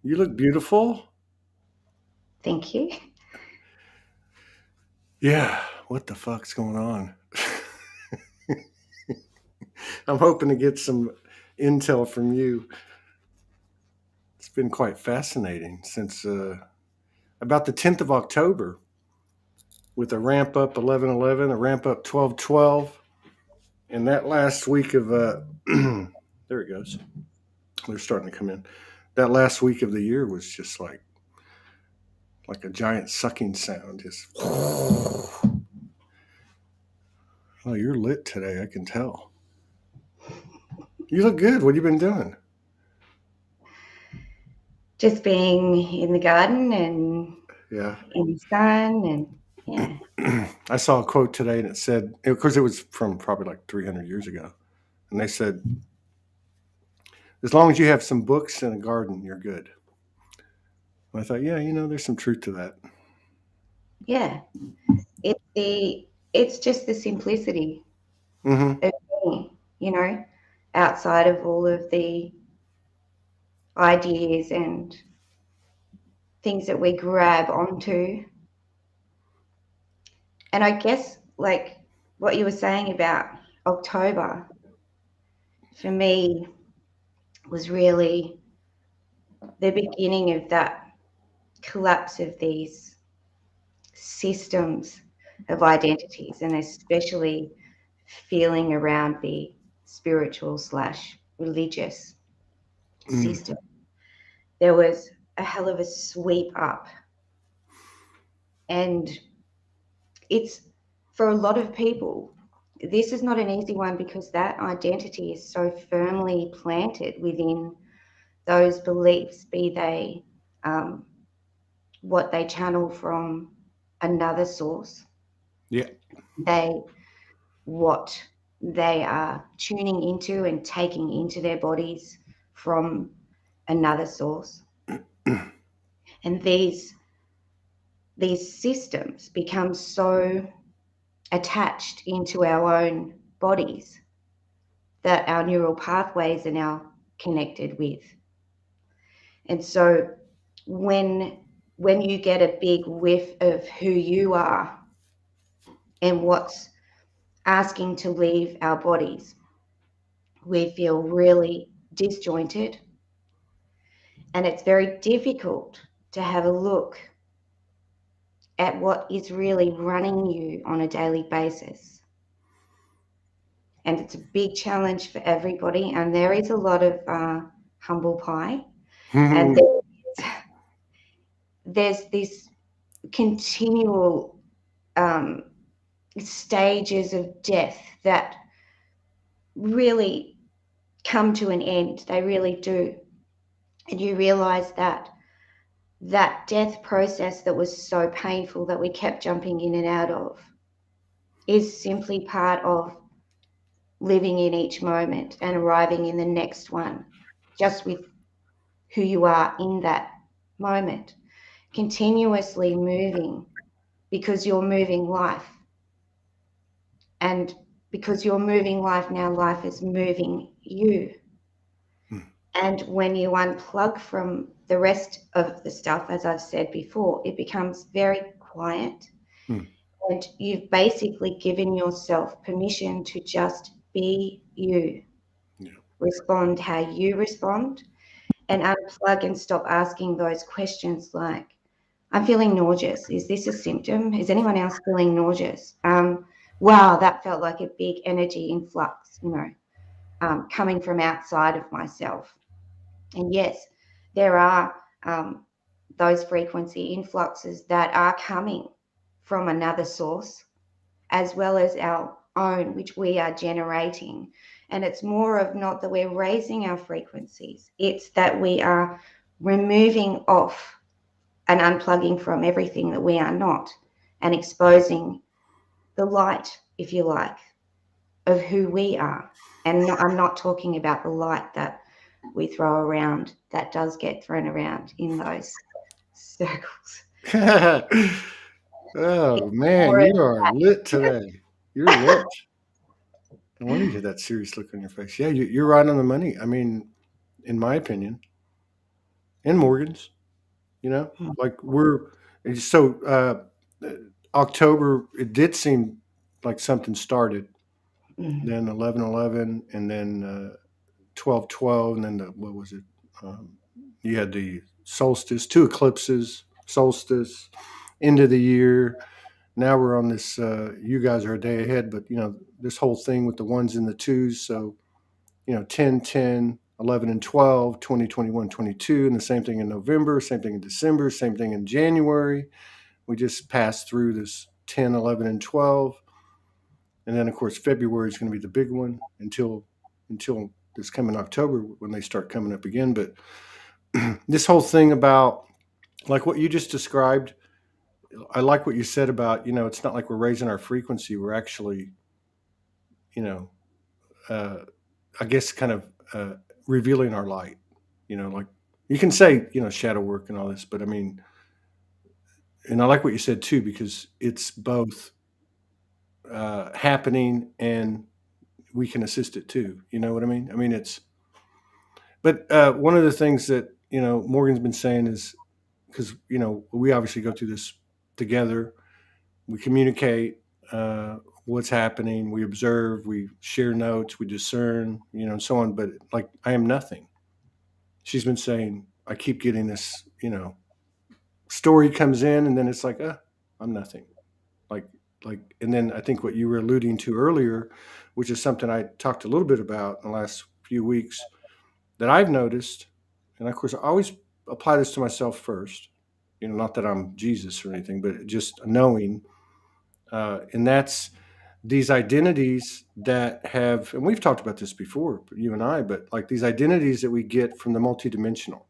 You look beautiful. Thank you. Yeah, what the fuck's going on? I'm hoping to get some intel from you. It's been quite fascinating since about the 10th of October with a ramp up 11/11, a ramp up 12/12, and that last week of there it goes. They're starting to come in. That last week of the year was just like a giant sucking sound. Just oh, you're lit today. I can tell. You look good. What have you been doing? Just being in the garden and Yeah. in the sun, and yeah. I saw a quote today and it said, of course, it was from probably like 300 years ago. And they said, as long as you have some books and a garden, you're good. And I thought, yeah, there's some truth to that. Yeah. It's just the simplicity Mm-hmm. of being, outside of all of the ideas and things that we grab onto. And I guess like what you were saying about October for me was really the beginning of that collapse of these systems of identities, and especially feeling around the spiritual slash religious Mm. system. There was a hell of a sweep up, and it's for a lot of people. This is not an easy one because that identity is so firmly planted within those beliefs, be they um, what they channel from another source, Yeah. they what they are tuning into and taking into their bodies from another source. And these systems become so attached into our own bodies that our neural pathways are now connected with. And so when you get a big whiff of who you are and what's asking to leave our bodies, we feel really disjointed, and it's very difficult to have a look at what is really running you on a daily basis. And it's a big challenge for everybody, and there is a lot of humble pie, and there's this continual um, stages of death that really come to an end. They really do. And you realize that that death process that was so painful that we kept jumping in and out of is simply part of living in each moment and arriving in the next one, just with who you are in that moment, continuously moving because you're moving life. And because you're moving life now, life is moving you. And when you unplug from the rest of the stuff, as I've said before, it becomes very quiet. And you've basically given yourself permission to just be you, Yeah. respond how you respond, and unplug and stop asking those questions like, I'm feeling nauseous. Is this a symptom? Is anyone else feeling nauseous? Wow, that felt like a big energy influx, coming from outside of myself. And yes, there are those frequency influxes that are coming from another source, as well as our own, which we are generating. And it's more of not that we're raising our frequencies, it's that we are removing off and unplugging from everything that we are not and exposing the light, if you like, of who we are. And I'm not talking about the light that we throw around, that does get thrown around in those circles. Oh It's man, more of you are lit today. You're lit. No wonder you had that serious look on your face. Yeah, you're right on the money. I mean, in my opinion, and Morgan's. Like October. It did seem like something started. Mm. Then 11/11, and then 12/12, and then what was it? You had the solstice, two eclipses, solstice, end of the year. Now we're on this. You guys are a day ahead, but this whole thing with the ones and the twos. So 10, 10, 11, and 12, 20, 21, 22, and the same thing in November, same thing in December, same thing in January. We just passed through this 10, 11, and 12. And then, of course, February is going to be the big one until this coming October when they start coming up again. But this whole thing about, like what you just described, I like what you said about, it's not like we're raising our frequency. We're actually, you know, uh, I guess kind of revealing our light. Like you can say, shadow work and all this, but I mean, and I like what you said too, because it's both happening and we can assist it too. You know what I mean? I mean, but one of the things that, Morgan's been saying is because, we obviously go through this together, we communicate what's happening, we observe, we share notes, we discern, and so on. But like, I am nothing. She's been saying, I keep getting this, story comes in, and then it's like, I'm nothing. Like, and then I think what you were alluding to earlier, which is something I talked a little bit about in the last few weeks that I've noticed, and of course, I always apply this to myself first. Not that I'm Jesus or anything, but just knowing, and that's these identities that have, and we've talked about this before, you and I, but like these identities that we get from the multidimensional,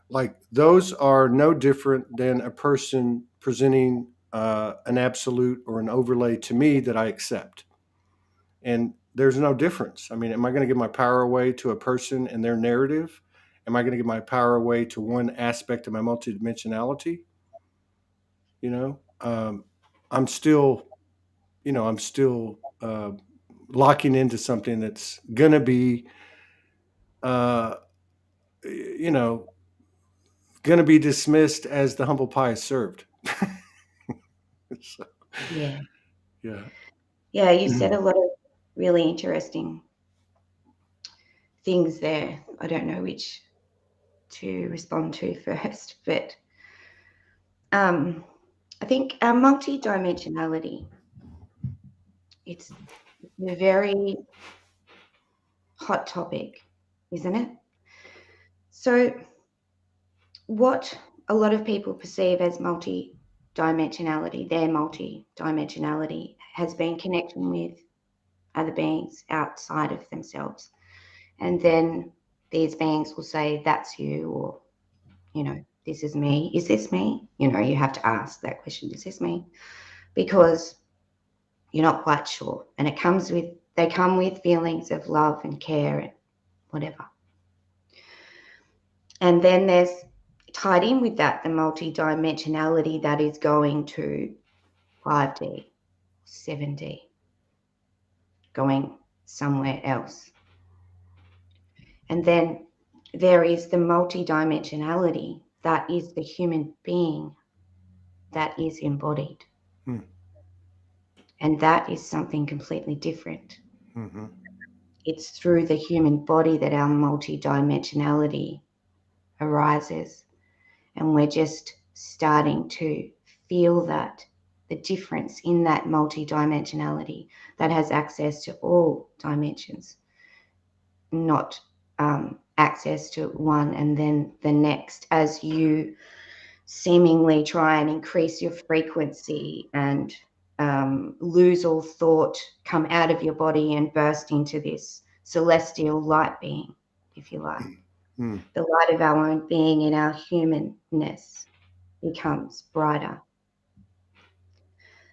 like those are no different than a person presenting an absolute or an overlay to me that I accept. And there's no difference. I mean, am I going to give my power away to a person and their narrative? Am I going to give my power away to one aspect of my multidimensionality? You know, I'm still, locking into something that's going to be, uh, you know, going to be dismissed as the humble pie is served. So, Yeah. yeah. Yeah, you said a lot of really interesting things there. I don't know which to respond to first, but I think our multi-dimensionality, it's a very hot topic, isn't it? So what a lot of people perceive as multi-dimensionality, their multi-dimensionality has been connection with other beings outside of themselves. And then these beings will say, that's you, or, this is me. Is this me? You have to ask that question, is this me? Because you're not quite sure. And they come with feelings of love and care and whatever. And then there's tied in with that, the multi-dimensionality that is going to 5D, 7D, going somewhere else. And then there is the multi-dimensionality that is the human being that is embodied. And that is something completely different. Mm-hmm. It's through the human body that our multi-dimensionality arises. And we're just starting to feel that, the difference in that multi-dimensionality that has access to all dimensions, not access to one and then the next, as you seemingly try and increase your frequency and lose all thought, come out of your body and burst into this celestial light being, if you like. The light of our own being in our humanness becomes brighter.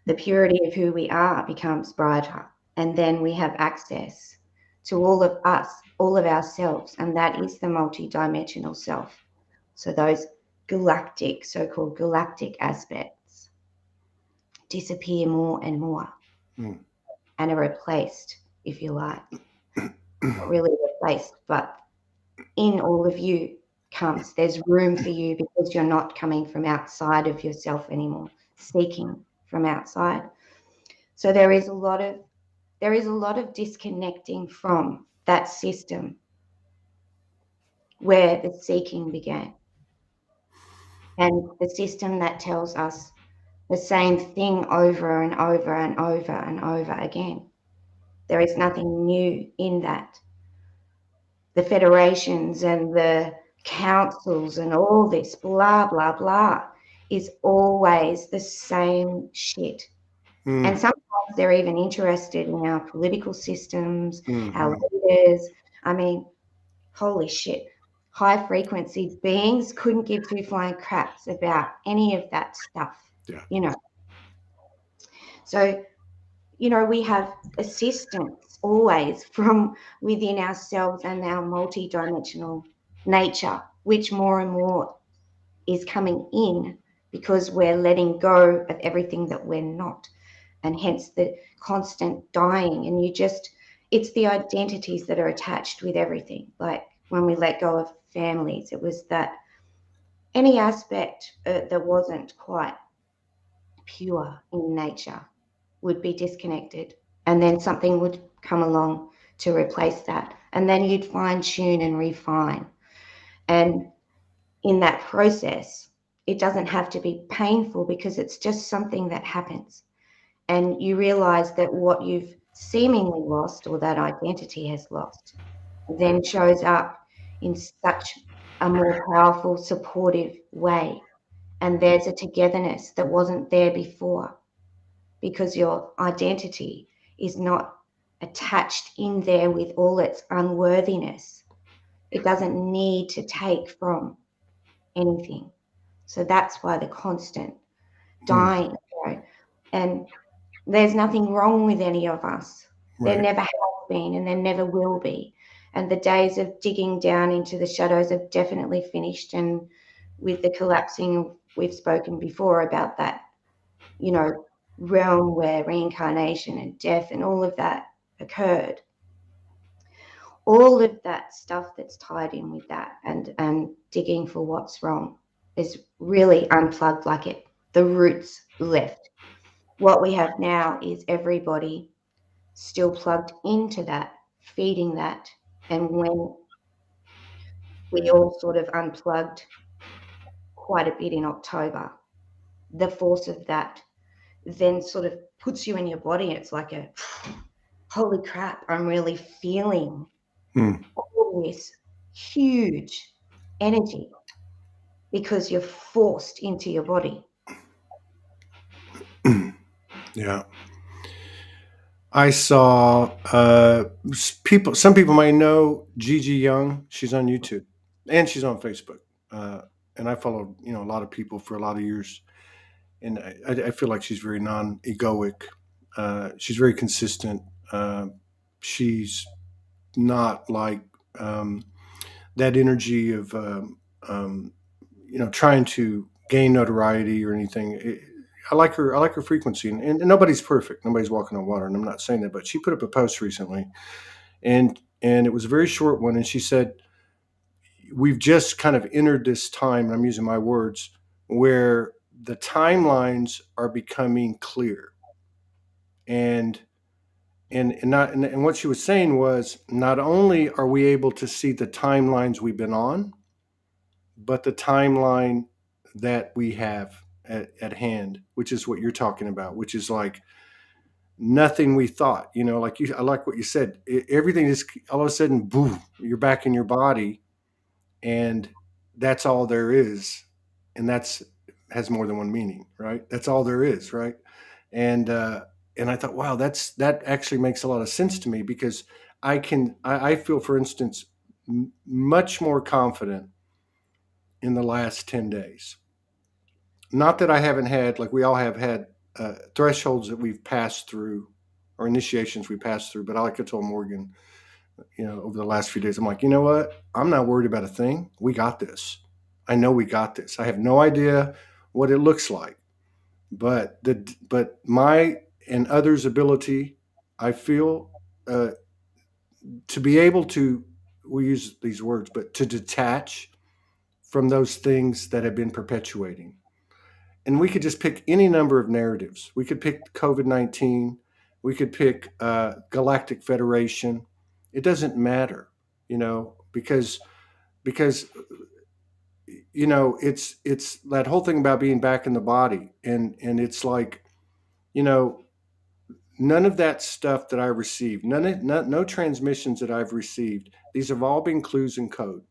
The purity of who we are becomes brighter. And then we have access to all of us, all of ourselves, and that is the multidimensional self. So those galactic, so-called galactic aspects disappear more and more and are replaced, if you like. Not really replaced, but in all of you comes. There's room for you because you're not coming from outside of yourself anymore, seeking from outside. So there is a lot of disconnecting from that system where the seeking began. And the system that tells us the same thing over and over and over and over again. There is nothing new in that. The federations and the councils and all this blah, blah, blah is always the same shit. And sometimes they're even interested in our political systems, our leaders. I mean, holy shit. High frequency beings couldn't give two flying craps about any of that stuff. Yeah. So, we have assistance always from within ourselves and our multi-dimensional nature, which more and more is coming in because we're letting go of everything that we're not. And hence the constant dying. And it's the identities that are attached with everything. Like when we let go of families, it was that any aspect that wasn't quite pure in nature would be disconnected, and then something would come along to replace that, and then you'd fine tune and refine. And in that process, it doesn't have to be painful because it's just something that happens, and you realize that what you've seemingly lost, or that identity has lost, then shows up in such a more powerful, supportive way. And there's a togetherness that wasn't there before, because your identity is not attached in there with all its unworthiness. It doesn't need to take from anything. So that's why the constant dying. And there's nothing wrong with any of us. There never has been, and there never will be. And the days of digging down into the shadows have definitely finished. And with the collapsing, we've spoken before about that, realm where reincarnation and death and all of that occurred. All of that stuff that's tied in with that and digging for what's wrong is really unplugged, like the roots left. What we have now is everybody still plugged into that, feeding that. And when we all sort of unplugged quite a bit in October, the force of that then sort of puts you in your body. It's like a, holy crap, I'm really feeling all this huge energy because you're forced into your body. Yeah. I saw some people might know Gigi Young. She's on YouTube and she's on Facebook. And I followed, a lot of people for a lot of years. And I feel like she's very non-egoic. She's very consistent. She's not like that energy of, trying to gain notoriety or anything. I like her. I like her frequency, and nobody's perfect. Nobody's walking on water, and I'm not saying that. But she put up a post recently, and it was a very short one, and she said, "We've just kind of entered this time." And I'm using my words, where the timelines are becoming clear, and and what she was saying was, not only are we able to see the timelines we've been on, but the timeline that we have at hand, which is what you're talking about, which is like nothing we thought, like I like what you said. Everything is all of a sudden, boom, you're back in your body, and that's all there is. And that's has more than one meaning, right? That's all there is, right? And, and I thought, wow, that actually makes a lot of sense to me, because I feel, for instance, much more confident in the last 10 days. Not that I haven't had, like we all have had, thresholds that we've passed through, or initiations we passed through. But I like I told Morgan, over the last few days, I'm like, you know what? I'm not worried about a thing. We got this. I know we got this. I have no idea what it looks like, but my and others' ability, I feel, to be able to, we use these words, but to detach from those things that have been perpetuating. And we could just pick any number of narratives. We could pick COVID-19. We could pick Galactic Federation. It doesn't matter, because it's that whole thing about being back in the body, and it's like, you know, none of that stuff that I received, no transmissions that I've received. These have all been clues and code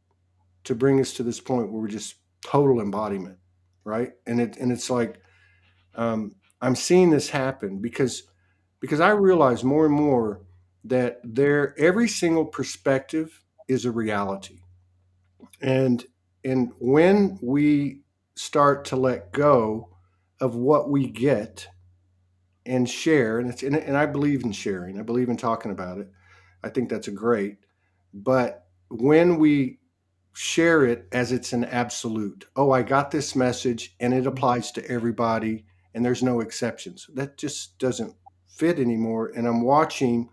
to bring us to this point where we're just total embodiment, right? And it's like, I'm seeing this happen because I realize more and more that every single perspective is a reality, and when we start to let go of what we get and share, and I believe in sharing, I believe in talking about it. I think that's a great, but when we share it as it's an absolute, oh, I got this message and it applies to everybody and there's no exceptions, that just doesn't fit anymore. And I'm watching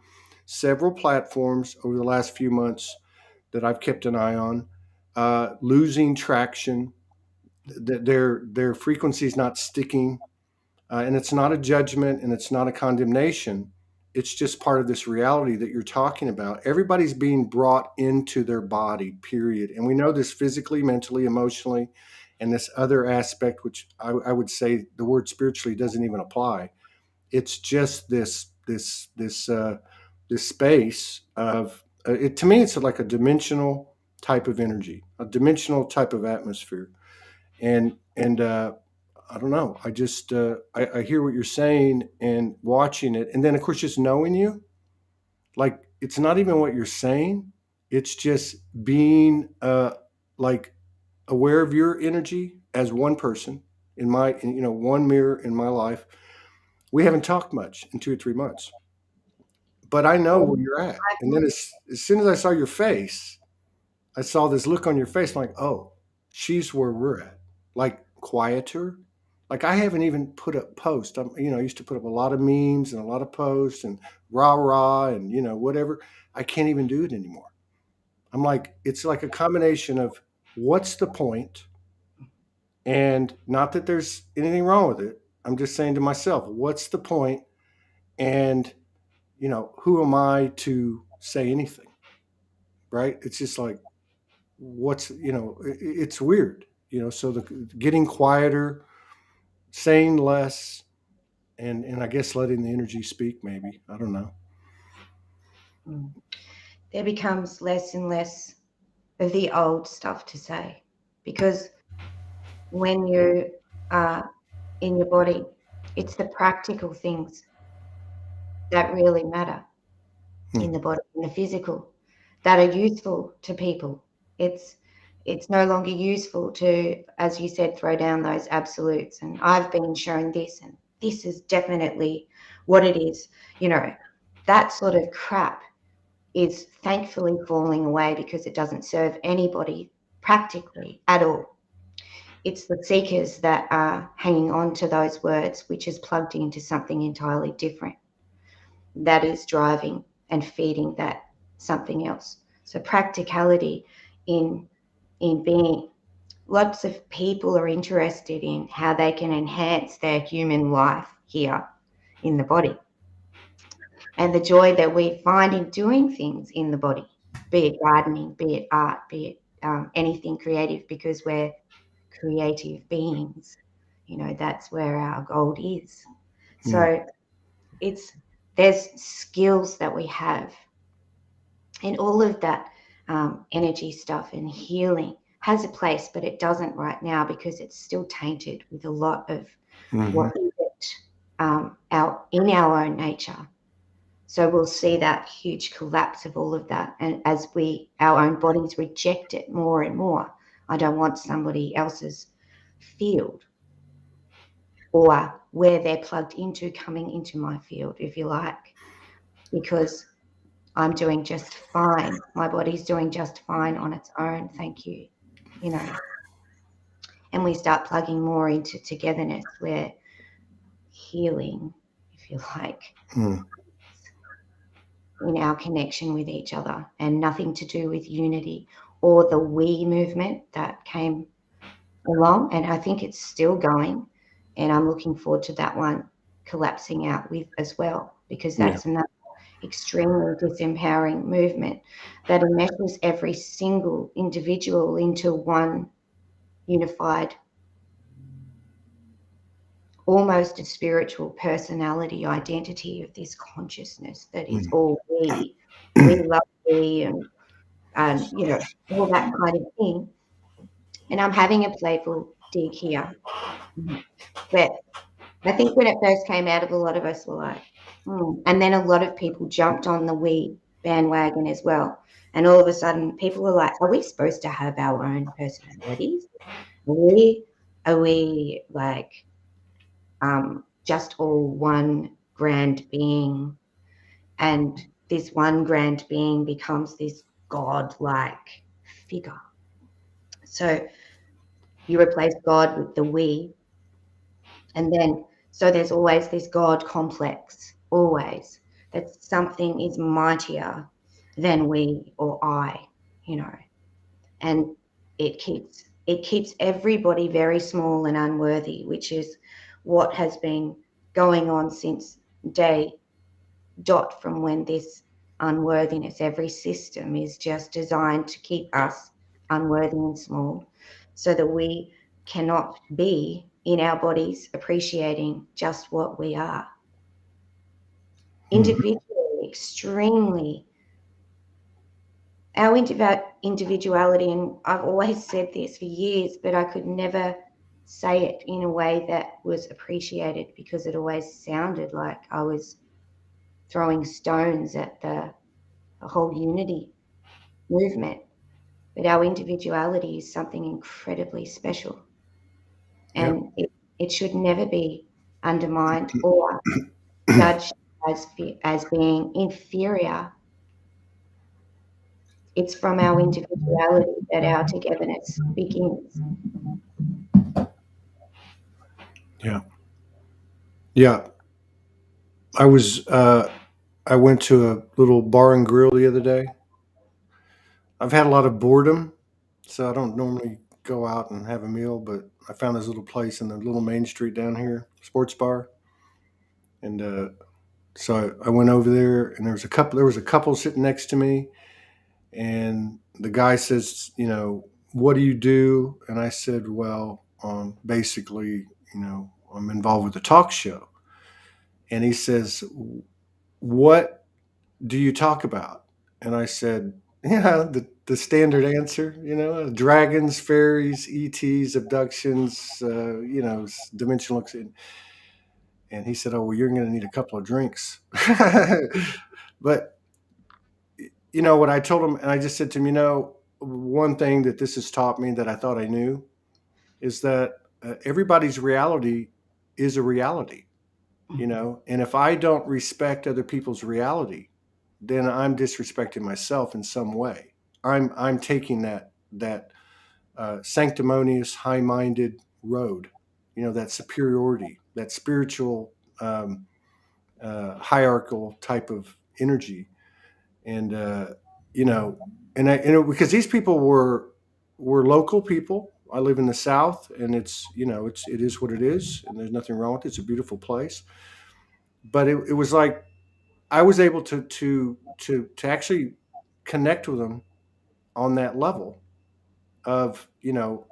several platforms over the last few months that I've kept an eye on losing traction. Their frequency is not sticking, and it's not a judgment and it's not a condemnation. It's just part of this reality that you're talking about. Everybody's being brought into their body, period. And we know this physically, mentally, emotionally, and this other aspect, which I would say the word spiritually doesn't even apply. It's just this space of it. To me, it's like a dimensional type of energy, a dimensional type of atmosphere, and I don't know. I just I hear what you're saying and watching it, and then of course just knowing you, like it's not even what you're saying. It's just being like aware of your energy as one person one mirror in my life. We haven't talked much in 2 or 3 months, but I know where you're at. And then as soon as I saw your face, I saw this look on your face. I'm like, oh, she's where we're at. Like quieter. Like I haven't even put up posts. I used to put up a lot of memes and a lot of posts and rah rah and whatever. I can't even do it anymore. I'm like, it's like a combination of what's the point, and not that there's anything wrong with it. I'm just saying to myself, what's the point, and who am I to say anything, right? It's just like it's weird, so the getting quieter, saying less, and I guess letting the energy speak, maybe. I don't know. There becomes less and less of the old stuff to say, because when you are in your body, it's the practical things that really matter in the body, in the physical, that are useful to people. It's no longer useful to, as you said, throw down those absolutes. And I've been shown this, and this is definitely what it is. That sort of crap is thankfully falling away because it doesn't serve anybody practically at all. It's the seekers that are hanging on to those words, which is plugged into something entirely different, that is driving and feeding that something else. So practicality in being. Lots of people are interested in how they can enhance their human life here in the body, and the joy that we find in doing things in the body, be it gardening, be it art, be it anything creative, because we're creative beings. That's where our gold is. So there's skills that we have, and all of that energy stuff and healing has a place, but it doesn't right now because it's still tainted with a lot of what is it in our own nature. So we'll see that huge collapse of all of that, and as our own bodies reject it more and more. I don't want somebody else's field or where they're plugged into coming into my field, if you like, because I'm doing just fine. My body's doing just fine on its own. Thank you. And we start plugging more into togetherness, where healing, if you like, in our connection with each other, and nothing to do with unity or the we movement that came along, and I think it's still going. And I'm looking forward to that one collapsing out with as well, because Yeah. that's another extremely disempowering movement that enmeshes every single individual into one unified, almost a spiritual personality identity of this consciousness that is Mm. all we love we, and all that kind of thing. And I'm having a playful dig here. But I think when it first came out, a lot of us were like, and then a lot of people jumped on the we bandwagon as well. And all of a sudden, people were like, "Are we supposed to have our own personalities? Are we like just all one grand being?" And this one grand being becomes this god-like figure. So you replace God with the we, and then so there's always this God complex, always, that something is mightier than we or I, you know, and it keeps everybody very small and unworthy, which is what has been going on since day dot from when this unworthiness, every system is just designed to keep us unworthy and small so that we cannot be in our bodies appreciating just what we are. Mm. Individually, extremely, our individuality, and I've always said this for years, but I could never say it in a way that was appreciated because it always sounded like I was throwing stones at the whole unity movement. But our individuality is something incredibly special, Yep. and it should never be undermined or judged as being inferior. It's from our individuality that our togetherness begins. Yeah. Yeah. I was I went to a little bar and grill the other day. I've had a lot of boredom, so I don't normally go out and have a meal, but I found this little place in the little main street down here, sports bar, and so I went over there, and there was a couple sitting next to me, and the guy says, what do you do? And I said, well, basically, I'm involved with a talk show, and he says, what do you talk about? And I said, yeah, the standard answer, dragons, fairies, ETs, abductions, dimensional. And he said, oh, well, you're going to need a couple of drinks. But, what I told him, and I just said to him, one thing that this has taught me that I thought I knew is that everybody's reality is a reality, and if I don't respect other people's reality, then I'm disrespecting myself in some way. I'm taking that sanctimonious, high-minded road, that superiority, that spiritual, hierarchical type of energy, and you know, because these people were local people. I live in the South, and it is what it is, and there's nothing wrong with it. It's a beautiful place, but it was like I was able to actually connect with them on that level of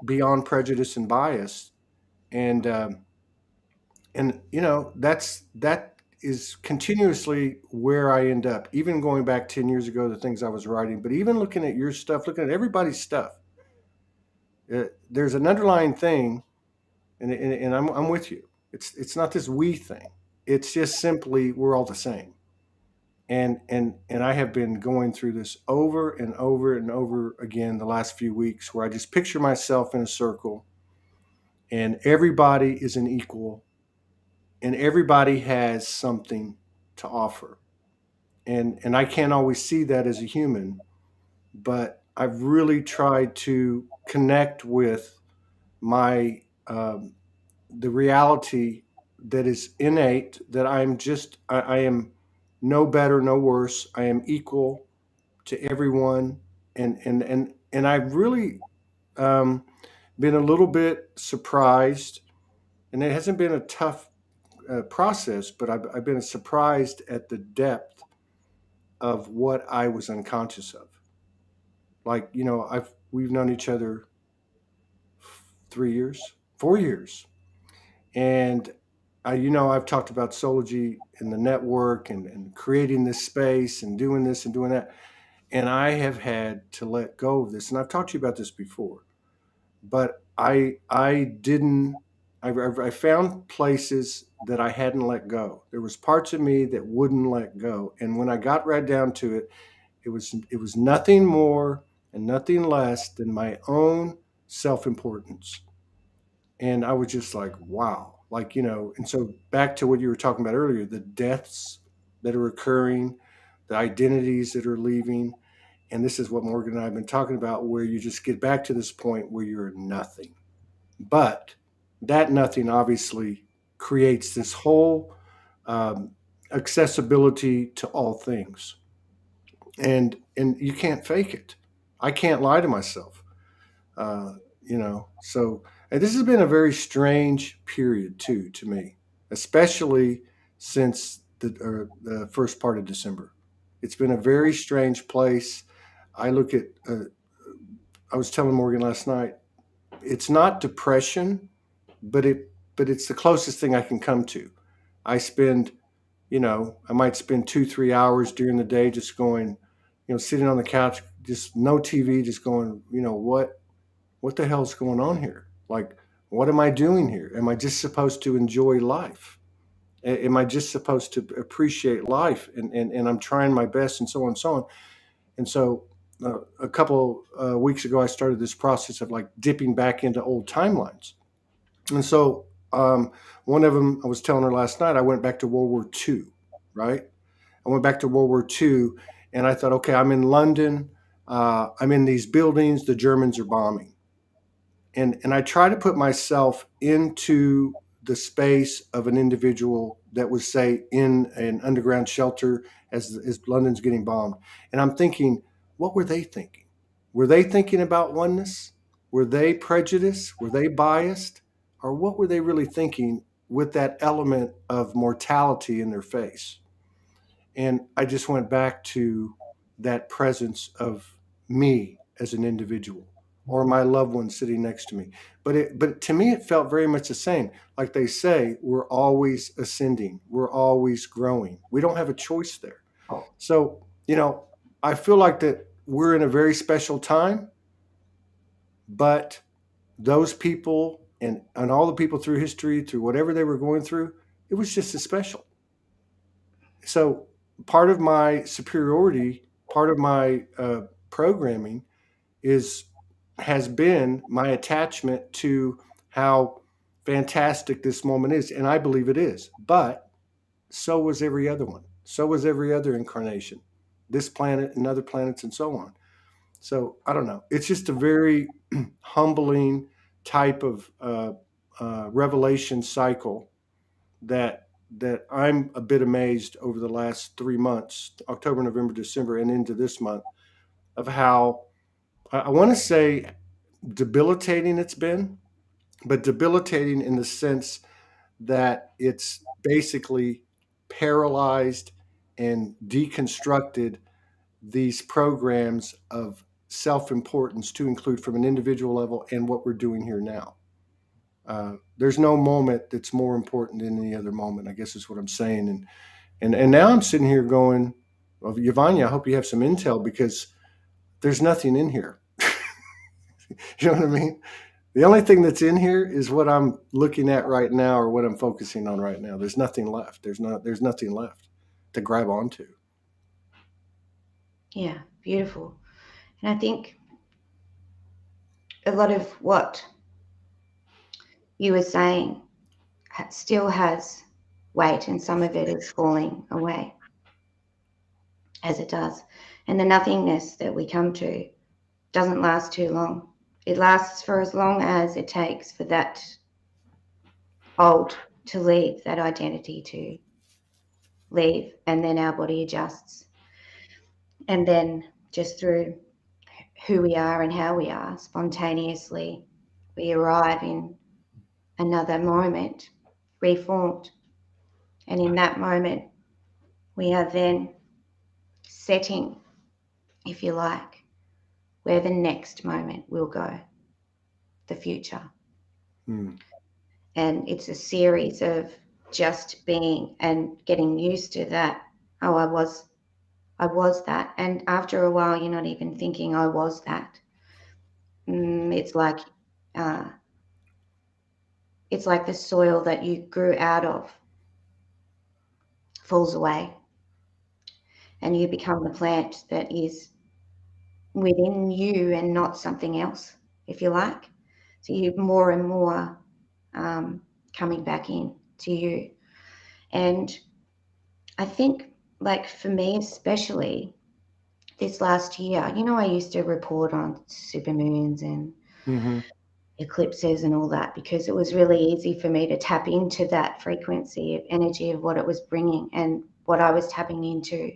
beyond prejudice and bias, and that is continuously where I end up, even going back 10 years ago, the things I was writing, but even looking at your stuff, looking at everybody's stuff, there's an underlying thing, and I'm with you. It's not this we thing. It's just simply we're all the same. And I have been going through this over and over and over again the last few weeks, where I just picture myself in a circle, and everybody is an equal, and everybody has something to offer. And I can't always see that as a human, but I've really tried to connect with my the reality that is innate, that I am no better, no worse. I am equal to everyone, and I really, um, been a little bit surprised, and it hasn't been a tough process, but I've been surprised at the depth of what I was unconscious of. Like, we've known each other 3 years, 4 years, and I've talked about Soulogy and the network and creating this space and doing this and doing that, and I have had to let go of this. And I've talked to you about this before, but I didn't. I found places that I hadn't let go. There was parts of me that wouldn't let go, and when I got right down to it, it was nothing more and nothing less than my own self-importance. And I was just like, wow. Like, and so back to what you were talking about earlier, the deaths that are occurring, the identities that are leaving. And this is what Morgan and I have been talking about, where you just get back to this point where you're nothing. But that nothing obviously creates this whole um, accessibility to all things. And you can't fake it. I can't lie to myself. Uh, so and this has been a very strange period too to me, especially since the first part of December. It's been a very strange place. I look at. I was telling Morgan last night. It's not depression, but it's the closest thing I can come to. I spend, I might spend 2 3 hours during the day just going, sitting on the couch, just no TV, just going, what the hell's going on here? Like, what am I doing here? Am I just supposed to enjoy life? Am I just supposed to appreciate life? And I'm trying my best, and so on and so on. And so a couple weeks ago, I started this process of like dipping back into old timelines. And so one of them, I was telling her last night, I went back to World War II, right? I went back to World War II, and I thought, okay, I'm in London. I'm in these buildings. The Germans are bombing. And I try to put myself into the space of an individual that was, say, in an underground shelter as London's getting bombed. And I'm thinking, what were they thinking? Were they thinking about oneness? Were they prejudiced? Were they biased? Or what were they really thinking with that element of mortality in their face? And I just went back to that presence of me as an individual or my loved one sitting next to me. But to me, it felt very much the same. Like they say, we're always ascending, we're always growing. We don't have a choice there. So, I feel like that we're in a very special time, but those people and all the people through history, through whatever they were going through, it was just as special. So part of my superiority, part of my programming is has been my attachment to how fantastic this moment is, and I believe it is. But so was every other one. So was every other incarnation, this planet and other planets and so on. So I don't know. It's just a very humbling type of revelation cycle that I'm a bit amazed over the last 3 months, October, November, December, and into this month, of how I want to say debilitating it's been, but debilitating in the sense that it's basically paralyzed and deconstructed these programs of self importance to include from an individual level and what we're doing here now. There's no moment that's more important than any other moment, I guess is what I'm saying. And now I'm sitting here going, well, Yvania, I hope you have some intel because there's nothing in here. You know what I mean? The only thing that's in here is what I'm looking at right now or what I'm focusing on right now. There's nothing left. There's nothing left to grab onto. Yeah, beautiful. And I think a lot of what you were saying still has weight, and some of it is falling away as it does. And the nothingness that we come to doesn't last too long. It lasts for as long as it takes for that old to leave, that identity to leave, and then our body adjusts. And then just through who we are and how we are, spontaneously, we arrive in another moment, reformed. And in that moment, we are then setting, if you like, where the next moment will go, the future. Mm. And it's a series of just being and getting used to that. Oh, I was that. And after a while, you're not even thinking I was that. It's like the soil that you grew out of falls away, and you become the plant that is within you and not something else, if you like. So you more and more coming back in to you. And I think, like for me especially, this last year, I used to report on supermoons and Mm-hmm. eclipses and all that because it was really easy for me to tap into that frequency of energy of what it was bringing. And what I was tapping into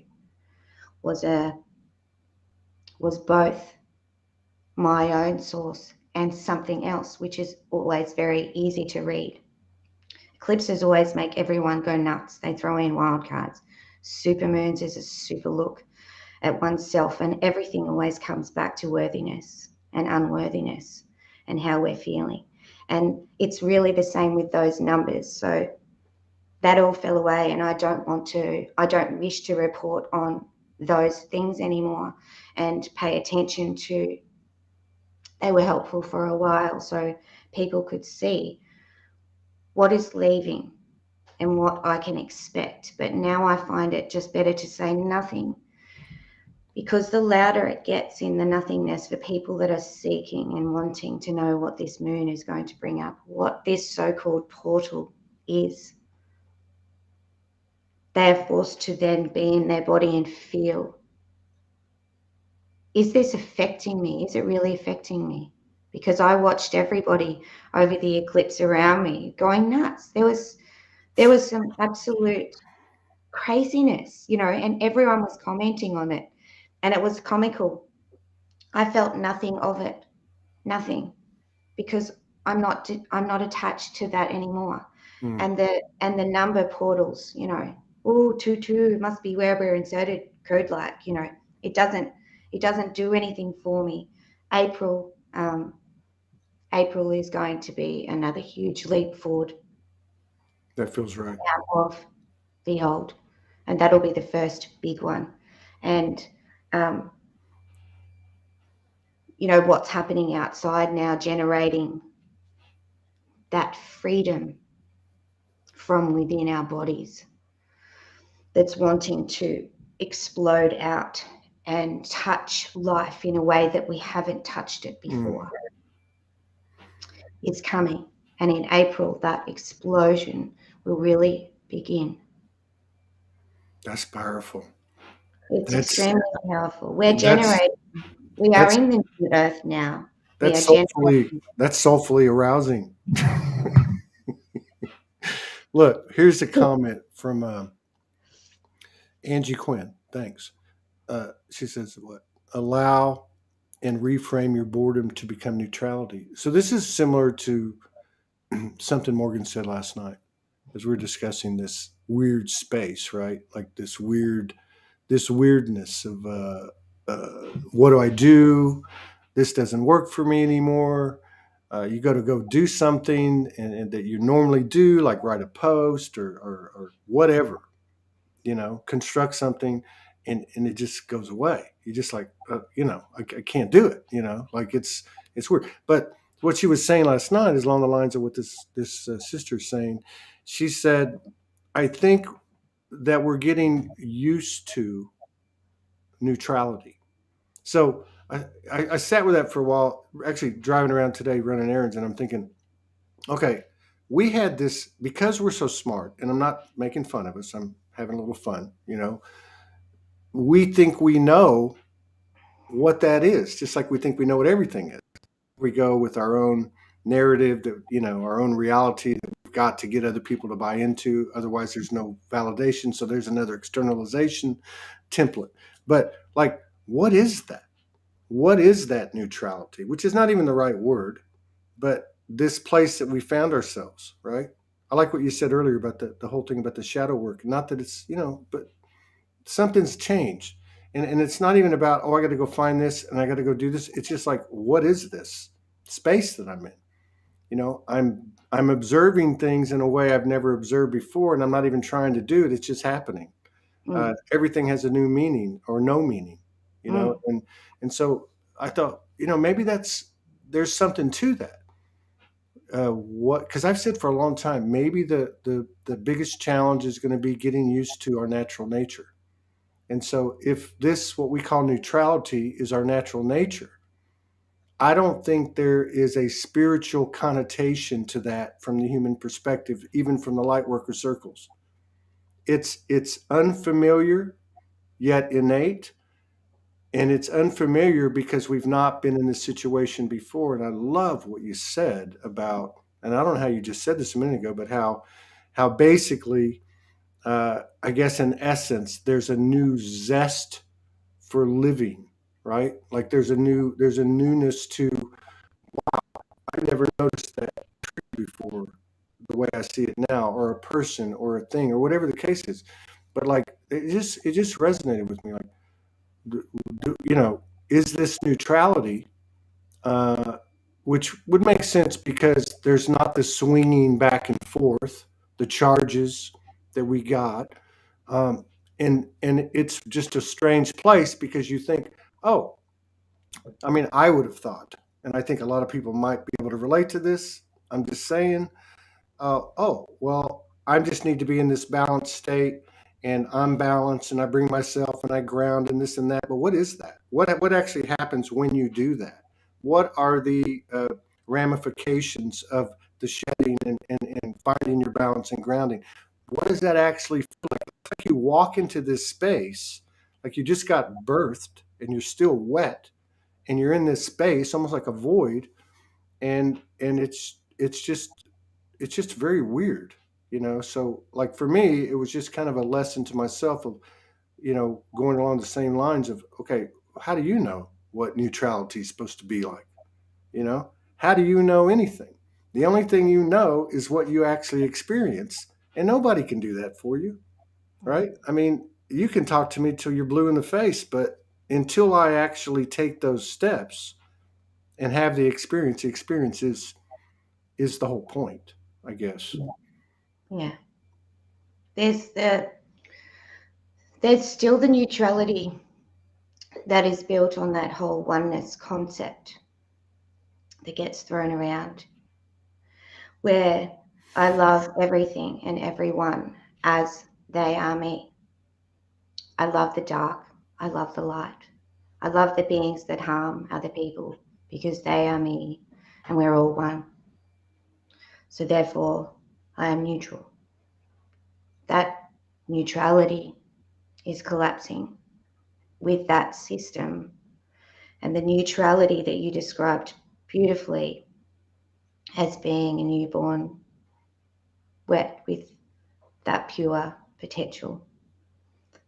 was both my own source and something else, which is always very easy to read. Eclipses always make everyone go nuts. They throw in wild cards. Supermoons is a super look at oneself, and everything always comes back to worthiness and unworthiness and how we're feeling. And it's really the same with those numbers. So that all fell away, and I don't wish to report on those things anymore and pay attention to. They were helpful for a while so people could see what is leaving and what I can expect. But now I find it just better to say nothing, because the louder it gets in the nothingness for people that are seeking and wanting to know what this moon is going to bring up, what this so-called portal is, they are forced to then be in their body and feel, is this affecting me? Is it really affecting me? Because I watched everybody over the eclipse around me going nuts. There was some absolute craziness, and everyone was commenting on it, and it was comical. I felt nothing of it, nothing, because I'm not attached to that anymore. Mm. And the number portals, oh, 22 must be where we're inserted code, like, it doesn't do anything for me. April April is going to be another huge leap forward That feels right. out of the old, and that'll be the first big one. And um, what's happening outside now, generating that freedom from within our bodies that's wanting to explode out and touch life in a way that we haven't touched it before. It's coming. And in April, that explosion will really begin. That's powerful. It's That's extremely powerful. We're that's generating. We are that's in the new earth now. We are that's generating. soulfully arousing. Look, here's a comment from Angie Quinn. Thanks. She says, "What allow and reframe your boredom to become neutrality." So this is similar to something Morgan said last night as we are discussing this weird space, right? Like this weirdness of what do I do? This doesn't work for me anymore. You got to go do something and that you normally do, like write a post or whatever, construct something, and it just goes away. You just like, I can't do it, like it's weird. But what she was saying last night is along the lines of what this sister is saying. She said, I think that we're getting used to neutrality. So I sat with that for a while, actually driving around today running errands, and I'm thinking, okay, we had this because we're so smart, and I'm not making fun of us. I'm having a little fun, we think we know what that is, just like we think we know what everything is. We go with our own narrative, that our own reality that we've got to get other people to buy into. Otherwise, there's no validation. So there's another externalization template. But like, what is that? What is that neutrality? Which is not even the right word, but this place that we found ourselves, right? I like what you said earlier about the whole thing about the shadow work. Not that it's, but something's changed. And it's not even about, oh, I got to go find this and I got to go do this. It's just like, what is this space that I'm in? I'm observing things in a way I've never observed before, and I'm not even trying to do it. It's just happening. Everything has a new meaning or no meaning, and so I thought, maybe there's something to that. Because I've said for a long time, maybe the biggest challenge is going to be getting used to our natural nature. And so if this, what we call neutrality, is our natural nature, I don't think there is a spiritual connotation to that from the human perspective, even from the light worker circles. It's unfamiliar yet innate, and it's unfamiliar because we've not been in this situation before. And I love what you said about, and I don't know how you just said this a minute ago, but how basically, I guess in essence, there's a new zest for living, right? Like there's a newness to, I never noticed that before the way I see it now, or a person or a thing or whatever the case is. But like it just resonated with me. Like, is this neutrality, uh, which would make sense because there's not the swinging back and forth, the charges that we got, um, and it's just a strange place because you think, oh, I mean, I would have thought, and I think a lot of people might be able to relate to this. I'm just saying, oh, well, I just need to be in this balanced state, and I'm balanced, and I bring myself and I ground and this and that. But what is that? What actually happens when you do that? What are the ramifications of the shedding and finding your balance and grounding? What does that actually feel like? It's like you walk into this space, like you just got birthed and you're still wet, and you're in this space, almost like a void, and it's just very weird, so like for me it was just kind of a lesson to myself of, going along the same lines of, okay, how do you know what neutrality is supposed to be like? How do you know anything? The only thing you know is what you actually experience, and nobody can do that for you, right? I mean, you can talk to me till you're blue in the face, but until I actually take those steps and have the experience is the whole point, I guess. Yeah. There's still the neutrality that is built on that whole oneness concept that gets thrown around, where I love everything and everyone as they are me. I love the dark. I love the light. I love the beings that harm other people because they are me and we're all one. So therefore, I am neutral. That neutrality is collapsing with that system, and the neutrality that you described beautifully as being a newborn wet with that pure potential.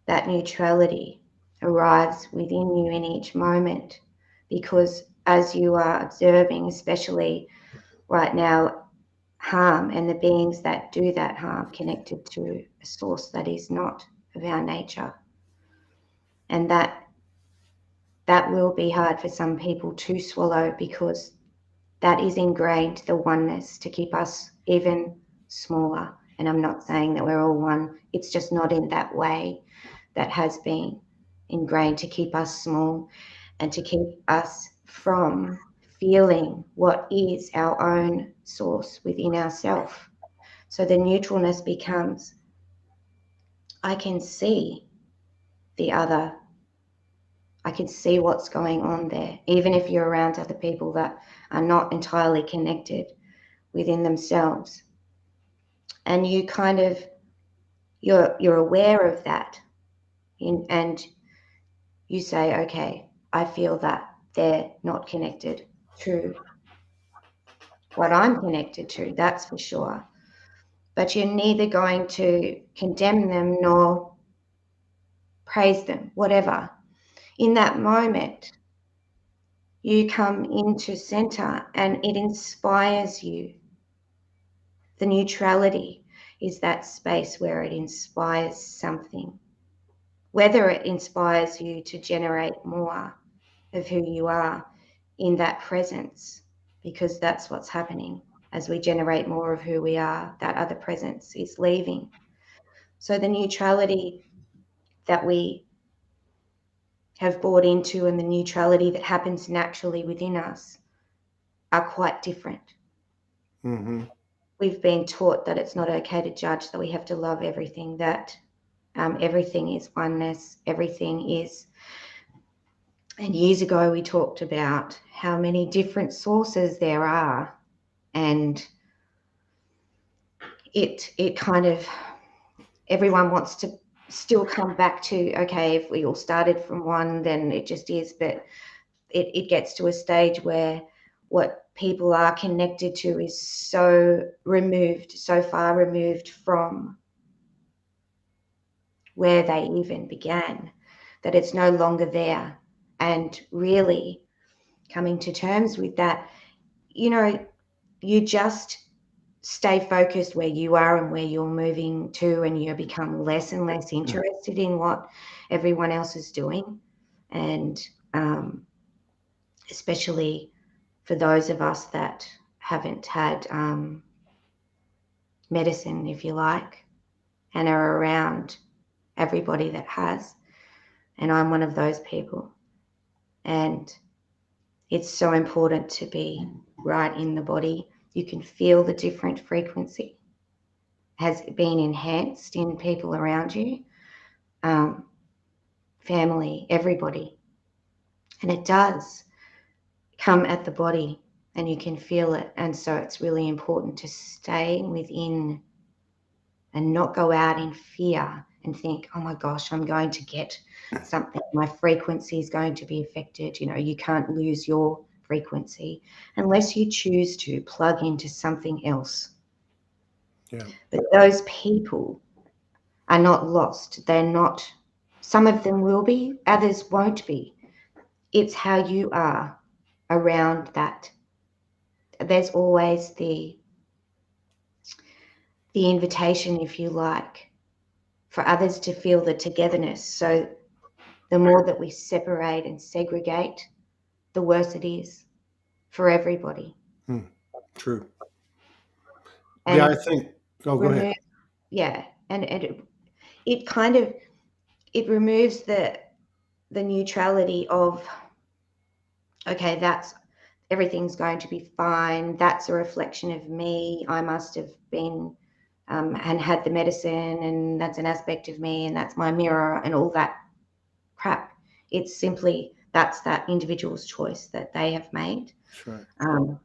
That neutrality arrives within you in each moment, because as you are observing, especially right now, harm and the beings that do that harm connected to a source that is not of our nature. And that will be hard for some people to swallow, because that is ingrained, the oneness, to keep us even smaller. And I'm not saying that we're all one, it's just not in that way that has been ingrained to keep us small and to keep us from feeling what is our own source within ourselves. So the neutralness becomes, I can see the other. I can see what's going on there, even if you're around other people that are not entirely connected within themselves. And you kind of, you're aware of that, and you say, okay, I feel that they're not connected to what I'm connected to, that's for sure. But you're neither going to condemn them nor praise them, whatever. In that moment, you come into center and it inspires you. The neutrality is that space where it inspires something, whether it inspires you to generate more of who you are in that presence, because that's what's happening. As we generate more of who we are, that other presence is leaving. So the neutrality that we have bought into and the neutrality that happens naturally within us are quite different. Mm-hmm. We've been taught that it's not okay to judge, that we have to love everything, that everything is oneness, everything is. And years ago, we talked about how many different sources there are, and it kind of, everyone wants to still come back to, okay, if we all started from one, then it just is. But it gets to a stage where what people are connected to is so removed, so far removed from where they even began, that it's no longer there. And really coming to terms with that, you just stay focused where you are and where you're moving to, and you become less and less interested in what everyone else is doing. And especially for those of us that haven't had medicine, if you like, and are around everybody that has. And I'm one of those people. And it's so important to be right in the body. You can feel the different frequency has been enhanced in people around you, family, everybody. And it does come at the body and you can feel it. And so it's really important to stay within and not go out in fear and think, oh my gosh, I'm going to get something. My frequency is going to be affected. You can't lose your frequency unless you choose to plug into something else. Yeah. But those people are not lost. They're not, some of them will be, others won't be. It's how you are around that. There's always the invitation, if you like, for others to feel the togetherness. So the more that we separate and segregate, the worse it is for everybody. True. And Yeah, I think. Oh, go ahead. Yeah, and it kind of, it removes the neutrality of, okay, that's, everything's going to be fine. That's a reflection of me. I must have been and had the medicine, and that's an aspect of me, and that's my mirror, and all that crap. It's simply, that's that individual's choice that they have made. That's right.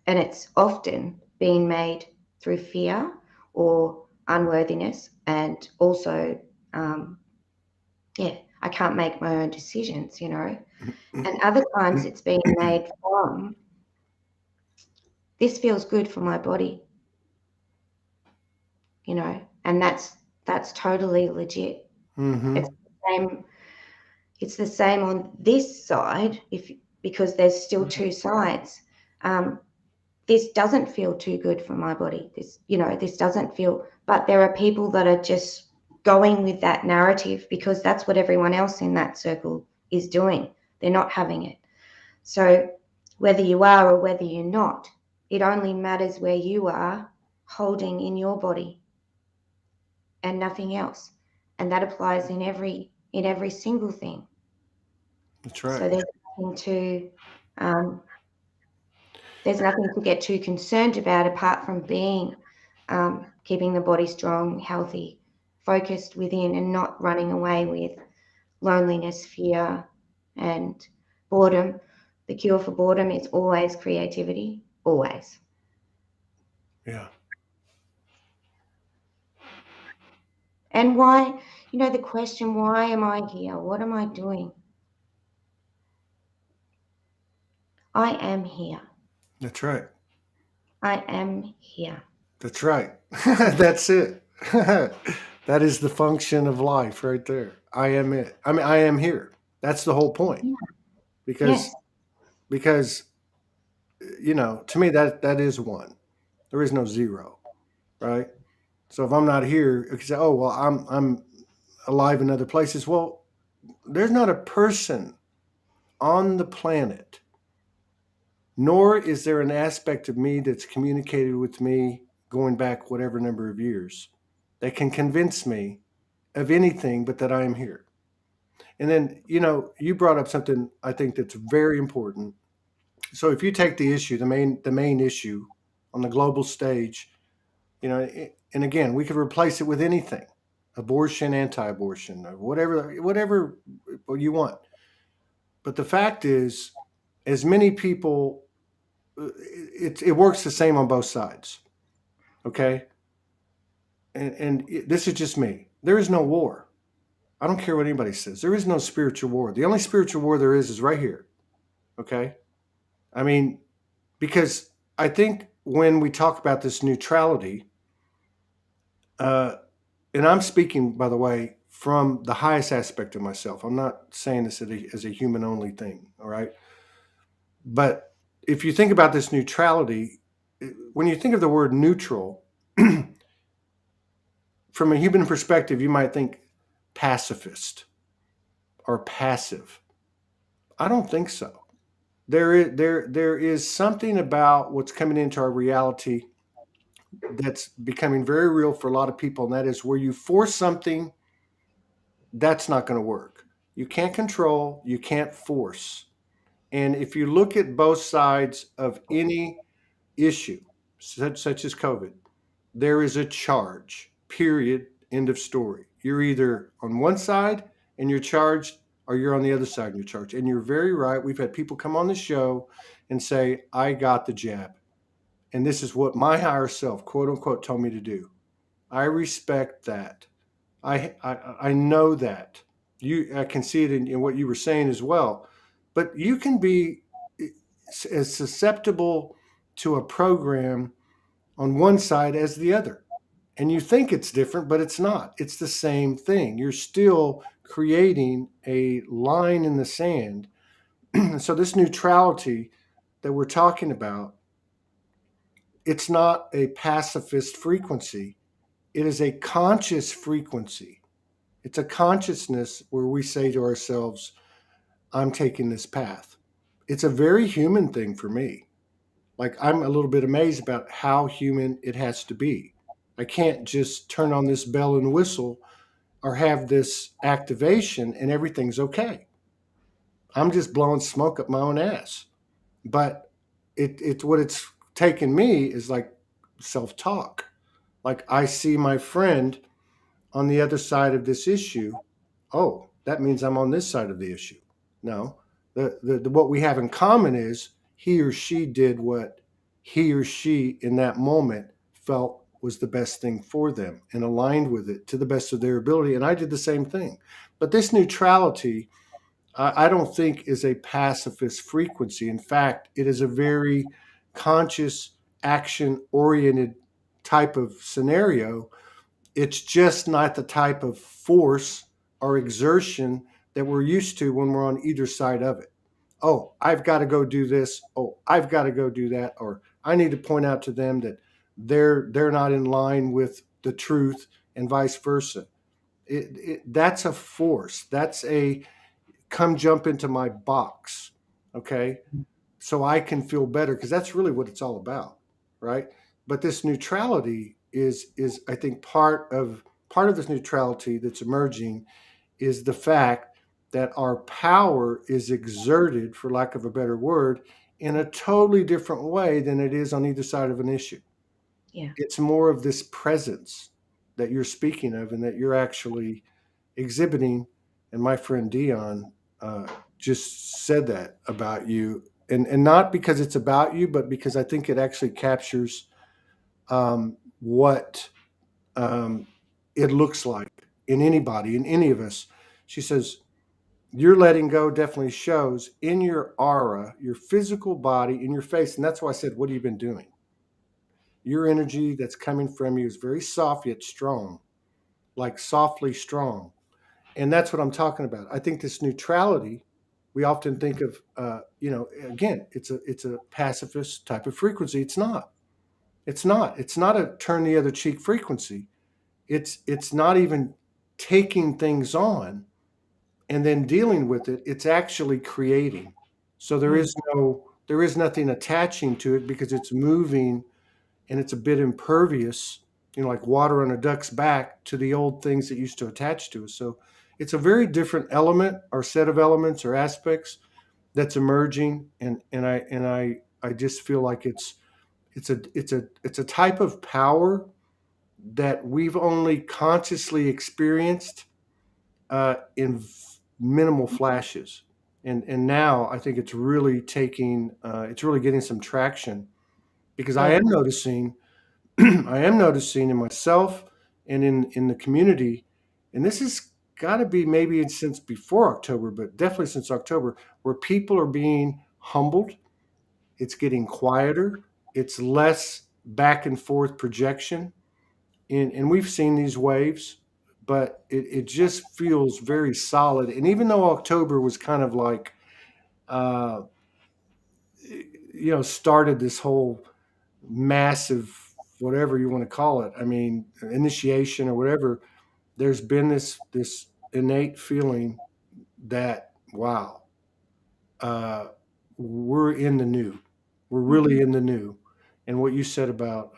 And it's often being made through fear or unworthiness, and also I can't make my own decisions, and other times it's being made from, this feels good for my body, and that's totally legit. Mm-hmm. It's the same on this side, because there's still two sides. This doesn't feel too good for my body. This doesn't feel, but there are people that are just going with that narrative because that's what everyone else in that circle is doing. They're not having it. So whether you are or whether you're not, it only matters where you are holding in your body and nothing else. And that applies in every single thing. That's right. So there's nothing to get too concerned about apart from being, keeping the body strong, healthy, focused within, and not running away with loneliness, fear, and boredom. The cure for boredom is always creativity, always. Yeah. And why, the question, why am I here? What am I doing? I am here. That's right. I am here. That's right. That's it. That is the function of life right there. I am it. I mean, I am here. That's the whole point. Yeah. Because Yes. because to me that is one. There is no zero, right? So if I'm not here, you can say, "Oh, well, I'm alive in other places." Well, there's not a person on the planet, nor is there an aspect of me that's communicated with me going back whatever number of years that can convince me of anything but that I am here. And then, you brought up something I think that's very important. So if you take the issue, the main issue on the global stage, and again, we could replace it with anything, abortion, anti-abortion, or whatever you want. But the fact is, as many people, it works the same on both sides. Okay, and this is just me. There is no war. I don't care what anybody says. There is no spiritual war. The only spiritual war there is right here. Okay, I mean, because I think when we talk about this neutrality, uh, and I'm speaking, by the way, from the highest aspect of myself. I'm not saying this as a human only thing. All right, but if you think about this neutrality, when you think of the word neutral, from a human perspective, you might think pacifist or passive. I don't think so. There is something about what's coming into our reality that's becoming very real for a lot of people, and that is where you force something, that's not going to work. You can't control, you can't force. And if you look at both sides of any issue, such as COVID, there is a charge, period, end of story. You're either on one side and you're charged, or you're on the other side and you're charged. And you're very right. We've had people come on the show and say, I got the jab. And this is what my higher self, quote unquote, told me to do. I respect that. I know that. I can see it in what you were saying as well. But you can be as susceptible to a program on one side as the other. And you think it's different, but it's not. It's the same thing. You're still creating a line in the sand. So, this neutrality that we're talking about, it's not a pacifist frequency, it is a conscious frequency. It's a consciousness where we say to ourselves, I'm taking this path. It's a very human thing for me. Like, I'm a little bit amazed about how human it has to be. I can't just turn on this bell and whistle or have this activation and everything's okay. I'm just blowing smoke up my own ass. But it's what it's taken me is like self-talk. Like, I see my friend on the other side of this issue. Oh, that means I'm on this side of the issue. No, what we have in common is he or she did what he or she in that moment felt was the best thing for them and aligned with it to the best of their ability. And I did the same thing. But this neutrality, I don't think is a pacifist frequency. In fact, it is a very conscious, action oriented type of scenario. It's just not the type of force or exertion that we're used to when we're on either side of it. Oh, I've got to go do this. Oh, I've got to go do that. Or I need to point out to them that they're not in line with the truth, and vice versa. That's a force. That's a come jump into my box. Okay. So I can feel better, because that's really what it's all about, right? But this neutrality is I think part of this neutrality that's emerging is the fact that our power is exerted, for lack of a better word, in a totally different way than it is on either side of an issue. Yeah. It's more of this presence that you're speaking of and that you're actually exhibiting. And my friend Dion just said that about you, and not because it's about you, but because I think it actually captures what um, it looks like in anybody, in any of us. She says, your letting go definitely shows in your aura, your physical body, in your face. And that's why I said, what have you been doing? Your energy that's coming from you is very soft yet strong, like softly strong. And that's what I'm talking about. I think this neutrality We often think of, again, it's a pacifist type of frequency. It's not. It's not. It's not a turn the other cheek frequency. It's not even taking things on and then dealing with it. It's actually creating. So there is nothing attaching to it because it's moving and it's a bit impervious, like water on a duck's back to the old things that used to attach to us. So it's a very different element or set of elements or aspects that's emerging, and I just feel like it's a type of power that we've only consciously experienced in minimal flashes, and now I think it's really it's really getting some traction because I Yeah. am noticing I am noticing in myself and in the community, and this has got to be maybe since before October, but definitely since October, where people are being humbled. It's getting quieter. It's less back and forth projection. And we've seen these waves, but it just feels very solid. And even though October was kind of like, uh, started this whole massive, whatever you want to call it, I mean, initiation or whatever, there's been this innate feeling that, wow, uh, we're in the new. We're really in the new. And what you said about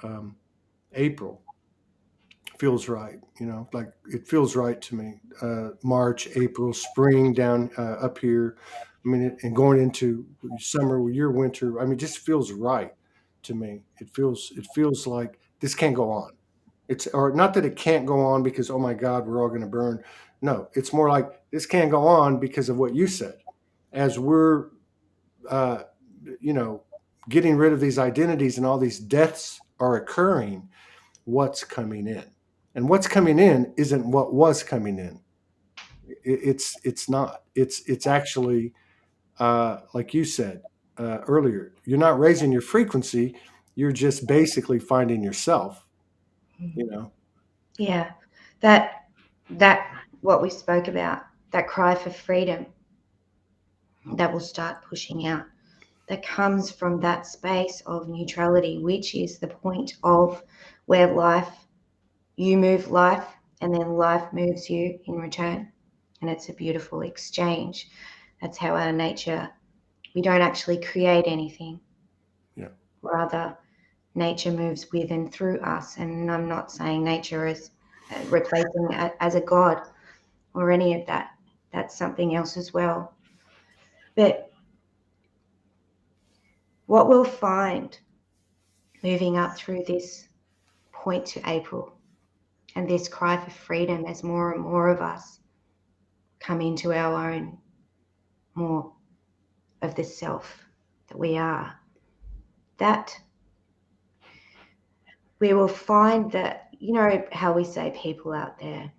April feels right. Like it feels right to me. March, April, spring down up here. I mean, and going into summer, your winter. I mean, it just feels right to me. It feels like this can't go on. It's or not that it can't go on because oh my God, we're all going to burn. No, it's more like this can't go on because of what you said. As we're uh, you know, getting rid of these identities and all these deaths are occurring, what's coming in. And what's coming in isn't what was coming in. It's not. It's actually like you said earlier. You're not raising your frequency. You're just basically finding yourself. You know. Yeah. That what we spoke about, that cry for freedom that will start pushing out, that comes from that space of neutrality, which is the point of where you move life, and then life moves you in return. And it's a beautiful exchange. That's how our nature, we don't actually create anything. Yeah. Rather, nature moves with and through us. And I'm not saying nature is replacing as a god or any of that. That's something else as well. But what we'll find moving up through this point to April and this cry for freedom as more and more of us come into our own more of the self that we are, that we will find that, how we say people out there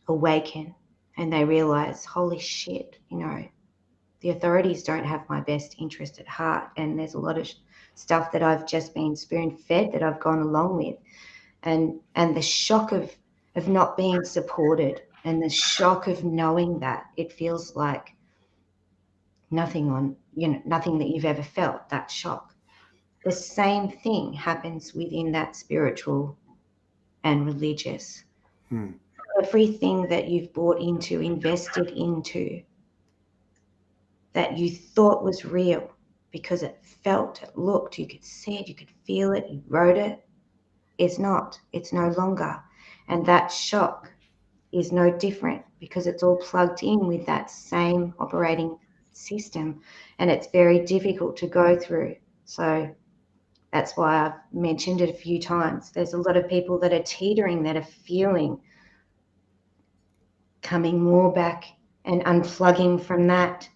awaken and they realize, holy shit, the authorities don't have my best interest at heart. And there's a lot of stuff that I've just been spoon fed that I've gone along with. And the shock of not being supported and the shock of knowing that it feels like nothing that you've ever felt, that shock. The same thing happens within that spiritual and religious. Hmm. Everything that you've bought into, invested into, that you thought was real because it felt, it looked, you could see it, you could feel it, you wrote it, it's not, it's no longer. And that shock is no different because it's all plugged in with that same operating system, and it's very difficult to go through. So that's why I've mentioned it a few times. There's a lot of people that are teetering, that are feeling coming more back and unplugging from that.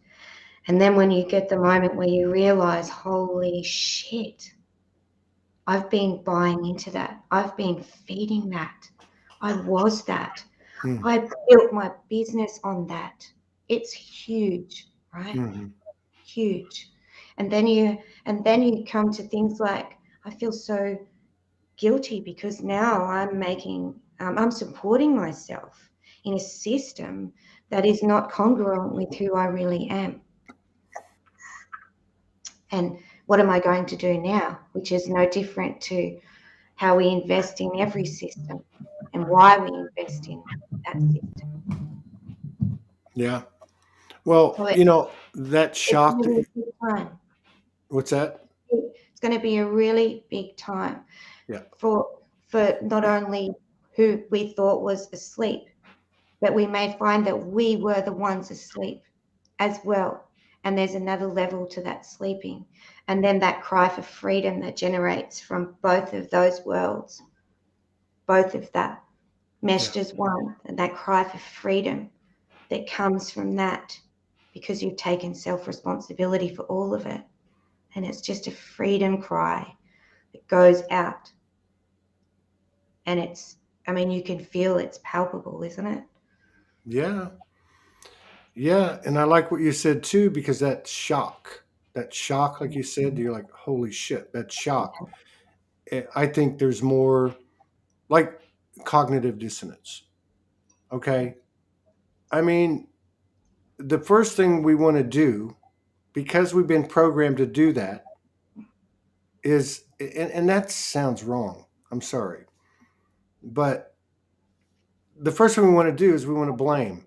And then when you get the moment where you realize, holy shit, I've been buying into that. I've been feeding that. I was that. Hmm. I built my business on that. It's huge, right? Hmm. Huge. And then you come to things like, I feel so guilty because now I'm supporting myself in a system that is not congruent with who I really am. And what am I going to do now? Which is no different to how we invest in every system and why we invest in that system. Yeah. Well, So that it's shocked. going to be a big time. What's that? It's going to be a really big time Yeah. for not only who we thought was asleep, but we may find that we were the ones asleep as well. And there's another level to that sleeping. And then that cry for freedom that generates from both of those worlds, both of that meshed as one, and that cry for freedom that comes from that, because you've taken self-responsibility for all of it. And it's just a freedom cry that goes out. And you can feel it's palpable, isn't it? Yeah. Yeah. And I like what you said too, because that shock, like you said, you're like, holy shit, that shock. I think there's more like cognitive dissonance. Okay. I mean, the first thing we want to do, because we've been programmed to do that, is, and that sounds wrong. I'm sorry. But the first thing we want to do is we want to blame.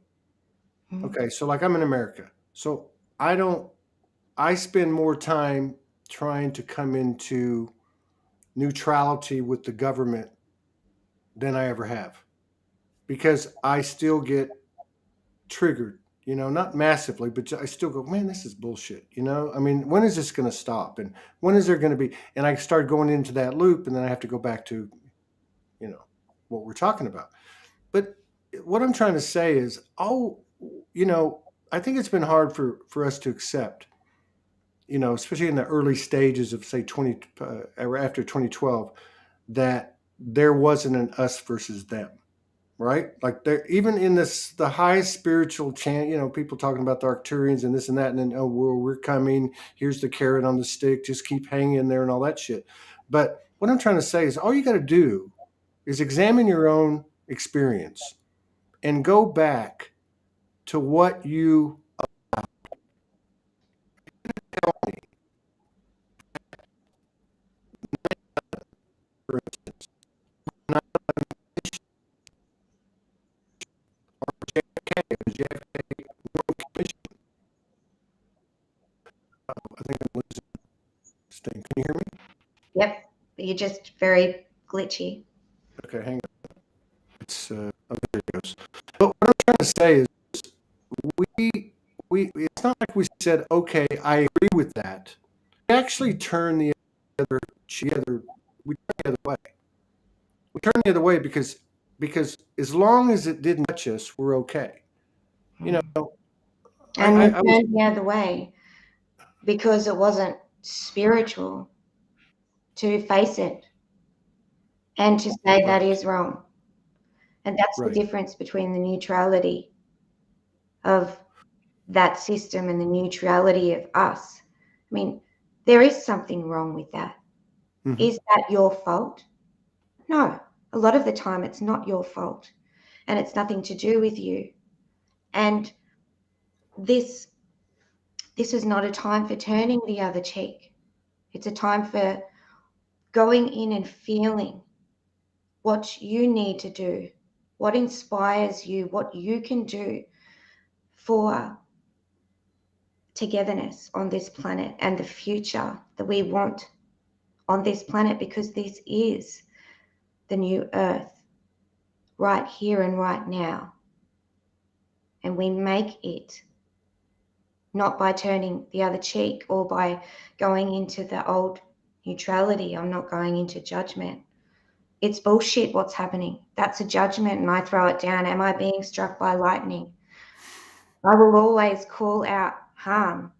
Mm. Okay. So, like, I'm in America. So I don't, I spend more time trying to come into neutrality with the government than I ever have, because I still get triggered, not massively, but I still go, man, this is bullshit. I mean, when is this going to stop? And when is there going to be, and I start going into that loop, and then I have to go back to, what we're talking about. But what I'm trying to say is, I think it's been hard for us to accept, especially in the early stages of, say, 20 or after 2012, that there wasn't an us versus them, right? Like, there, even in the highest spiritual chant, people talking about the Arcturians and this and that, and then, oh, well, we're coming. Here's the carrot on the stick. Just keep hanging in there and all that shit. But what I'm trying to say is, all you got to do is examine your own experience and go back to what you tell me. For instance, not JFK, it was JFK Commission. I think I'm losing this thing. Can you hear me? Yep. You're just very glitchy. Okay, hang on. It's oh, there it goes. But what I'm trying to say is, we it's not like we said, okay, I agree with that. We actually turn the other we turn the other way. We turn the other way because as long as it didn't touch us, we're okay. You know, And we I was turned the other way because it wasn't spiritual to face it and to say that right, is wrong. And that's the right. difference between the neutrality of that system and the neutrality of us. I mean, there is something wrong with that. Hmm. Is that your fault? No. A lot of the time it's not your fault and it's nothing to do with you. And this is not a time for turning the other cheek. It's a time for going in and feeling what you need to do, what inspires you, what you can do for togetherness on this planet and the future that we want on this planet, because this is the new earth right here and right now. And we make it not by turning the other cheek or by going into the old neutrality. I'm not going into judgment. It's bullshit what's happening. That's a judgment and I throw it down. Am I being struck by lightning? I will always call out harm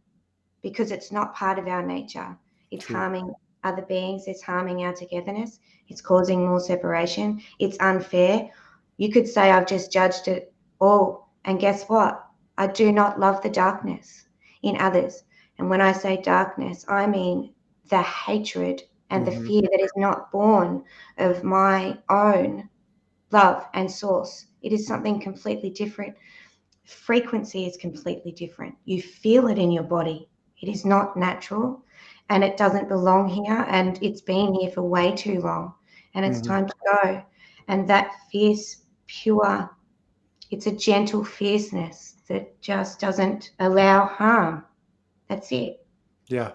because it's not part of our nature. It's True. harming other beings. It's harming our togetherness. It's causing more separation. It's unfair. You could say I've just judged it all. And guess what? I do not love the darkness in others. And when I say darkness, I mean the hatred and the Hmm. fear that is not born of my own love and source. It is something completely different. frequency is completely different. You feel it in your body. It is not natural, and it doesn't belong here, and it's been here for way too long, and it's time to go. And that fierce, pure, it's a gentle fierceness that just doesn't allow harm. That's it. Yeah.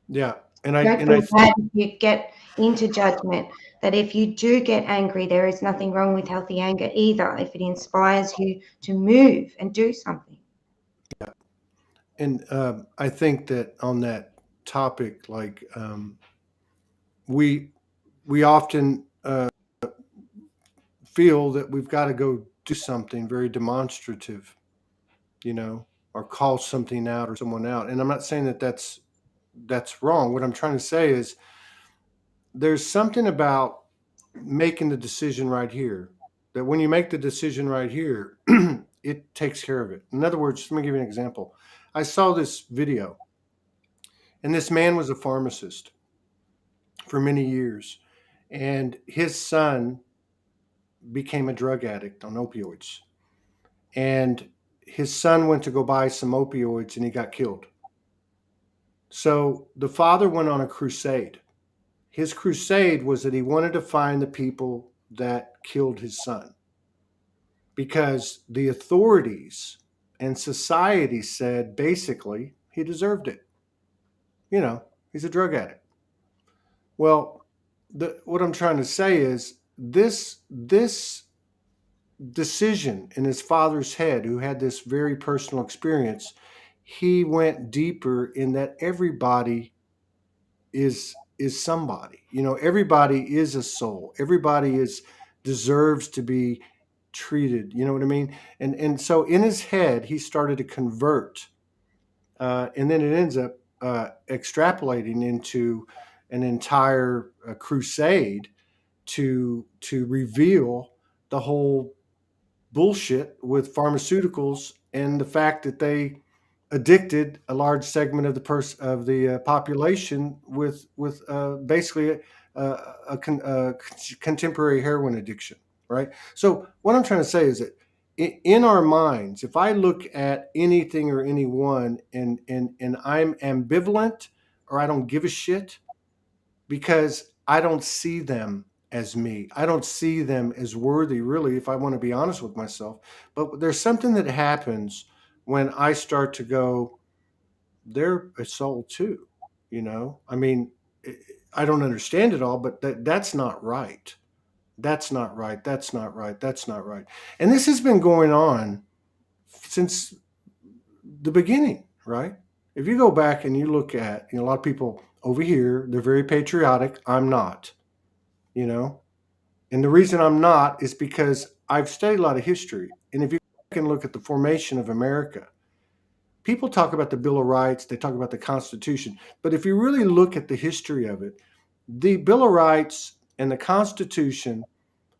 Yeah. Don't feel bad if you get into judgment. That if you do get angry, there is nothing wrong with healthy anger either, if it inspires you to move and do something. And I think that on that topic, like we often feel that we've got to go do something very demonstrative, you know, or call something out or someone out. And I'm not saying that that's wrong. What I'm trying to say is there's something about making the decision right here, that when you make the decision right here, it takes care of it. In other words, let me give you an example. I saw this video, and this man was a pharmacist for many years, and his son became a drug addict on opioids. And his son went to go buy some opioids and he got killed. So the father went on a crusade. His crusade was that he wanted to find the people that killed his son, because the authorities and society said basically he deserved it. You know, he's a drug addict. Well, what I'm trying to say is this decision in his father's head, who had this very personal experience, he went deeper in that everybody is somebody. You know, everybody is a soul. Everybody is deserves to be treated. You know what I mean? And so in his head, he started to convert, and then it ends up extrapolating into an entire crusade to reveal the whole bullshit with pharmaceuticals and the fact that they addicted a large segment of the population with basically a contemporary heroin addiction, right? So what I'm trying to say is that in our minds, if I look at anything or anyone and I'm ambivalent or I don't give a shit because I don't see them as me. I don't see them as worthy, really, if I want to be honest with myself. But there's something that happens when I start to go, they're a soul too. You know, I mean, I don't understand it all, but that's not right. That's not right. That's not right. That's not right. And this has been going on since the beginning, right? If you go back and you look at, you know, a lot of people over here, they're very patriotic. I'm not, you know, and the reason I'm not is because I've studied a lot of history. And if you can look at the formation of America, people talk about the Bill of Rights, they talk about the Constitution. But if you really look at the history of it, the Bill of Rights and the Constitution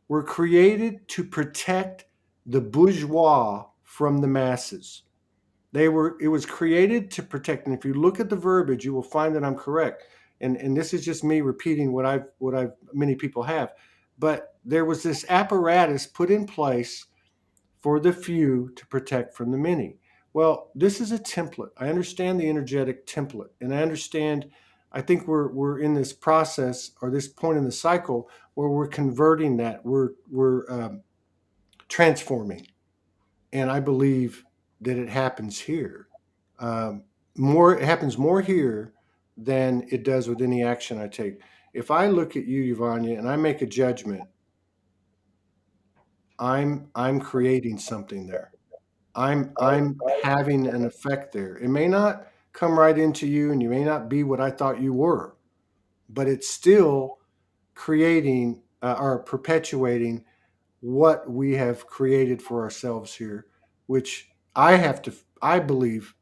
were created to protect the bourgeois from the masses. It was created to protect. And if you look at the verbiage, you will find that I'm correct. And this is just me repeating what many people have. But there was this apparatus put in place for the few to protect from the many. Well, this is a template. I understand the energetic template, and I think we're in this process or this point in the cycle where we're converting that. We're transforming, and I believe that it happens here. It happens more here than it does with any action I take. If I look at you, Yvania, and I make a judgment, I'm creating something there. I'm having an effect there. It may not come right into you, and you may not be what I thought you were, but it's still creating or perpetuating what we have created for ourselves here, which I believe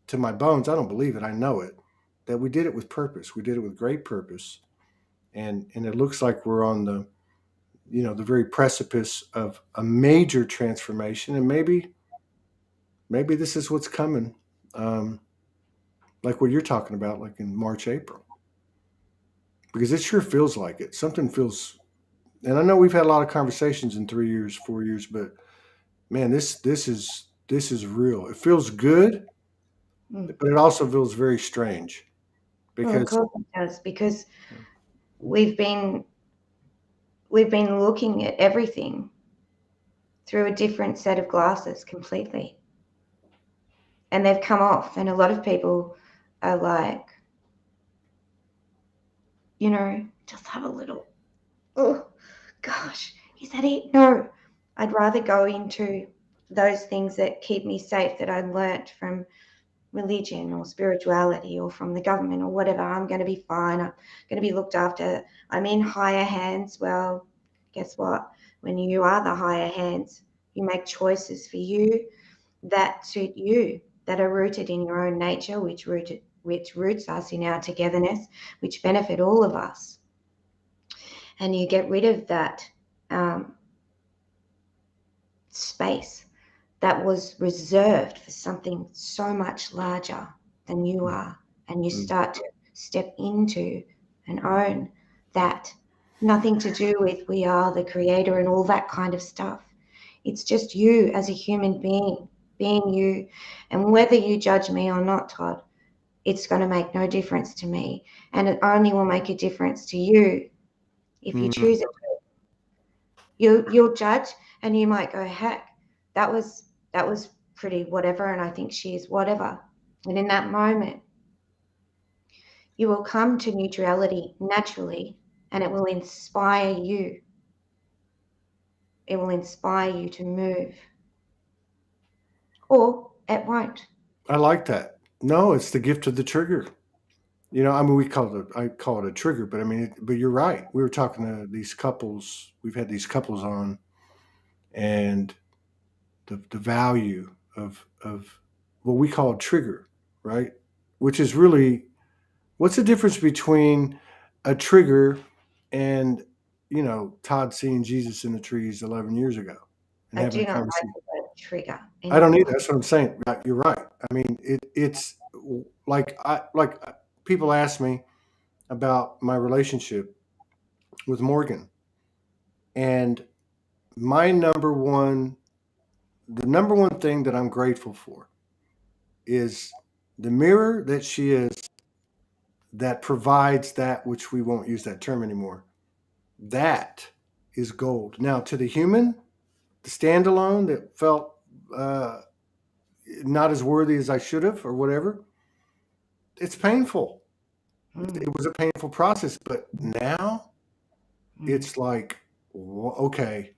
to my bones. I don't believe it. I know it, that we did it with purpose. We did it with great purpose. And it looks like we're on the very precipice of a major transformation. And maybe this is what's coming. Like what you're talking about, like in March, April, because it sure feels like it. Something feels, and I know we've had a lot of conversations in 3 years, 4 years, but man, this is this is real. It feels good, Mm. but it also feels very strange Well, of because course it does, because we've been looking at everything through a different set of glasses completely. And they've come off. And a lot of people are like, just have a little, oh, gosh, is that it? No, I'd rather go into those things that keep me safe, that I learnt from religion or spirituality or from the government or whatever. I'm going to be fine. I'm going to be looked after. I'm in higher hands. Well, guess what? When you are the higher hands, you make choices for you that suit you, that are rooted in your own nature, which roots us in our togetherness, which benefit all of us. And you get rid of that space that was reserved for something so much larger than you are, and you start to step into and own that. Nothing to do with we are the creator and all that kind of stuff. It's just you as a human being you. And whether you judge me or not, Todd, it's going to make no difference to me, and it only will make a difference to you if you choose it. You'll judge, and you might go, heck, that was pretty whatever, and I think she's whatever. And in that moment, you will come to neutrality naturally, and it will inspire you. It will inspire you to move, or it won't. I like that. No, it's the gift of the trigger. I mean, I call it a trigger, but I mean, but you're right. We were talking to these couples. We've had these couples on, and the value of what we call a trigger, right? Which is really, what's the difference between a trigger and Todd seeing Jesus in the trees 11 years ago and I having do a not like conversation? the word trigger I don't anymore. either. That's what I'm saying. Right, you're right. I mean, it's like people ask me about my relationship with Morgan, and my the number one thing that I'm grateful for is the mirror that she is, that provides that which we won't use that term anymore. That is gold. Now, to the human, the standalone that felt uh, not as worthy as I should have or whatever, it's painful. Mm, It was a painful process, but now mm. it's like, okay,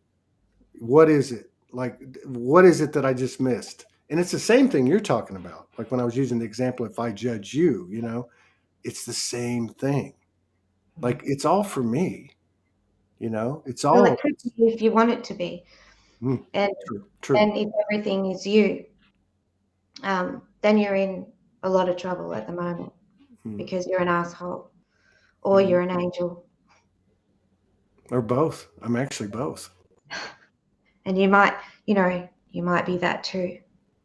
what is it? Like, what is it that I just missed? And it's the same thing you're talking about. Like when I was using the example, if I judge you, it's the same thing. Like it's all for me, it's Well, it all could be if you want it to be, mm, and true, true. if everything is you, then you're in a lot of trouble at the moment, Mm, because you're an asshole or mm. you're an angel. Or both. I'm actually both. And you might be that too,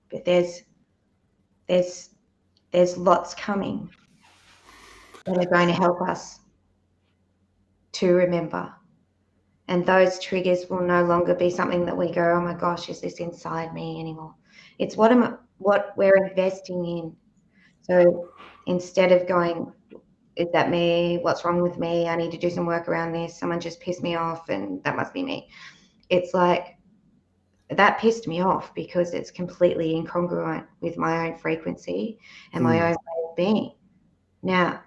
but there's there's lots coming that are going to help us to remember. And those triggers will no longer be something that we go, oh my gosh, is this inside me anymore? It's what we're investing in. So instead of going, is that me? What's wrong with me? I need to do some work around this. Someone just pissed me off and that must be me. It's like, that pissed me off because it's completely incongruent with my own frequency and my Mm, own way of being. Now,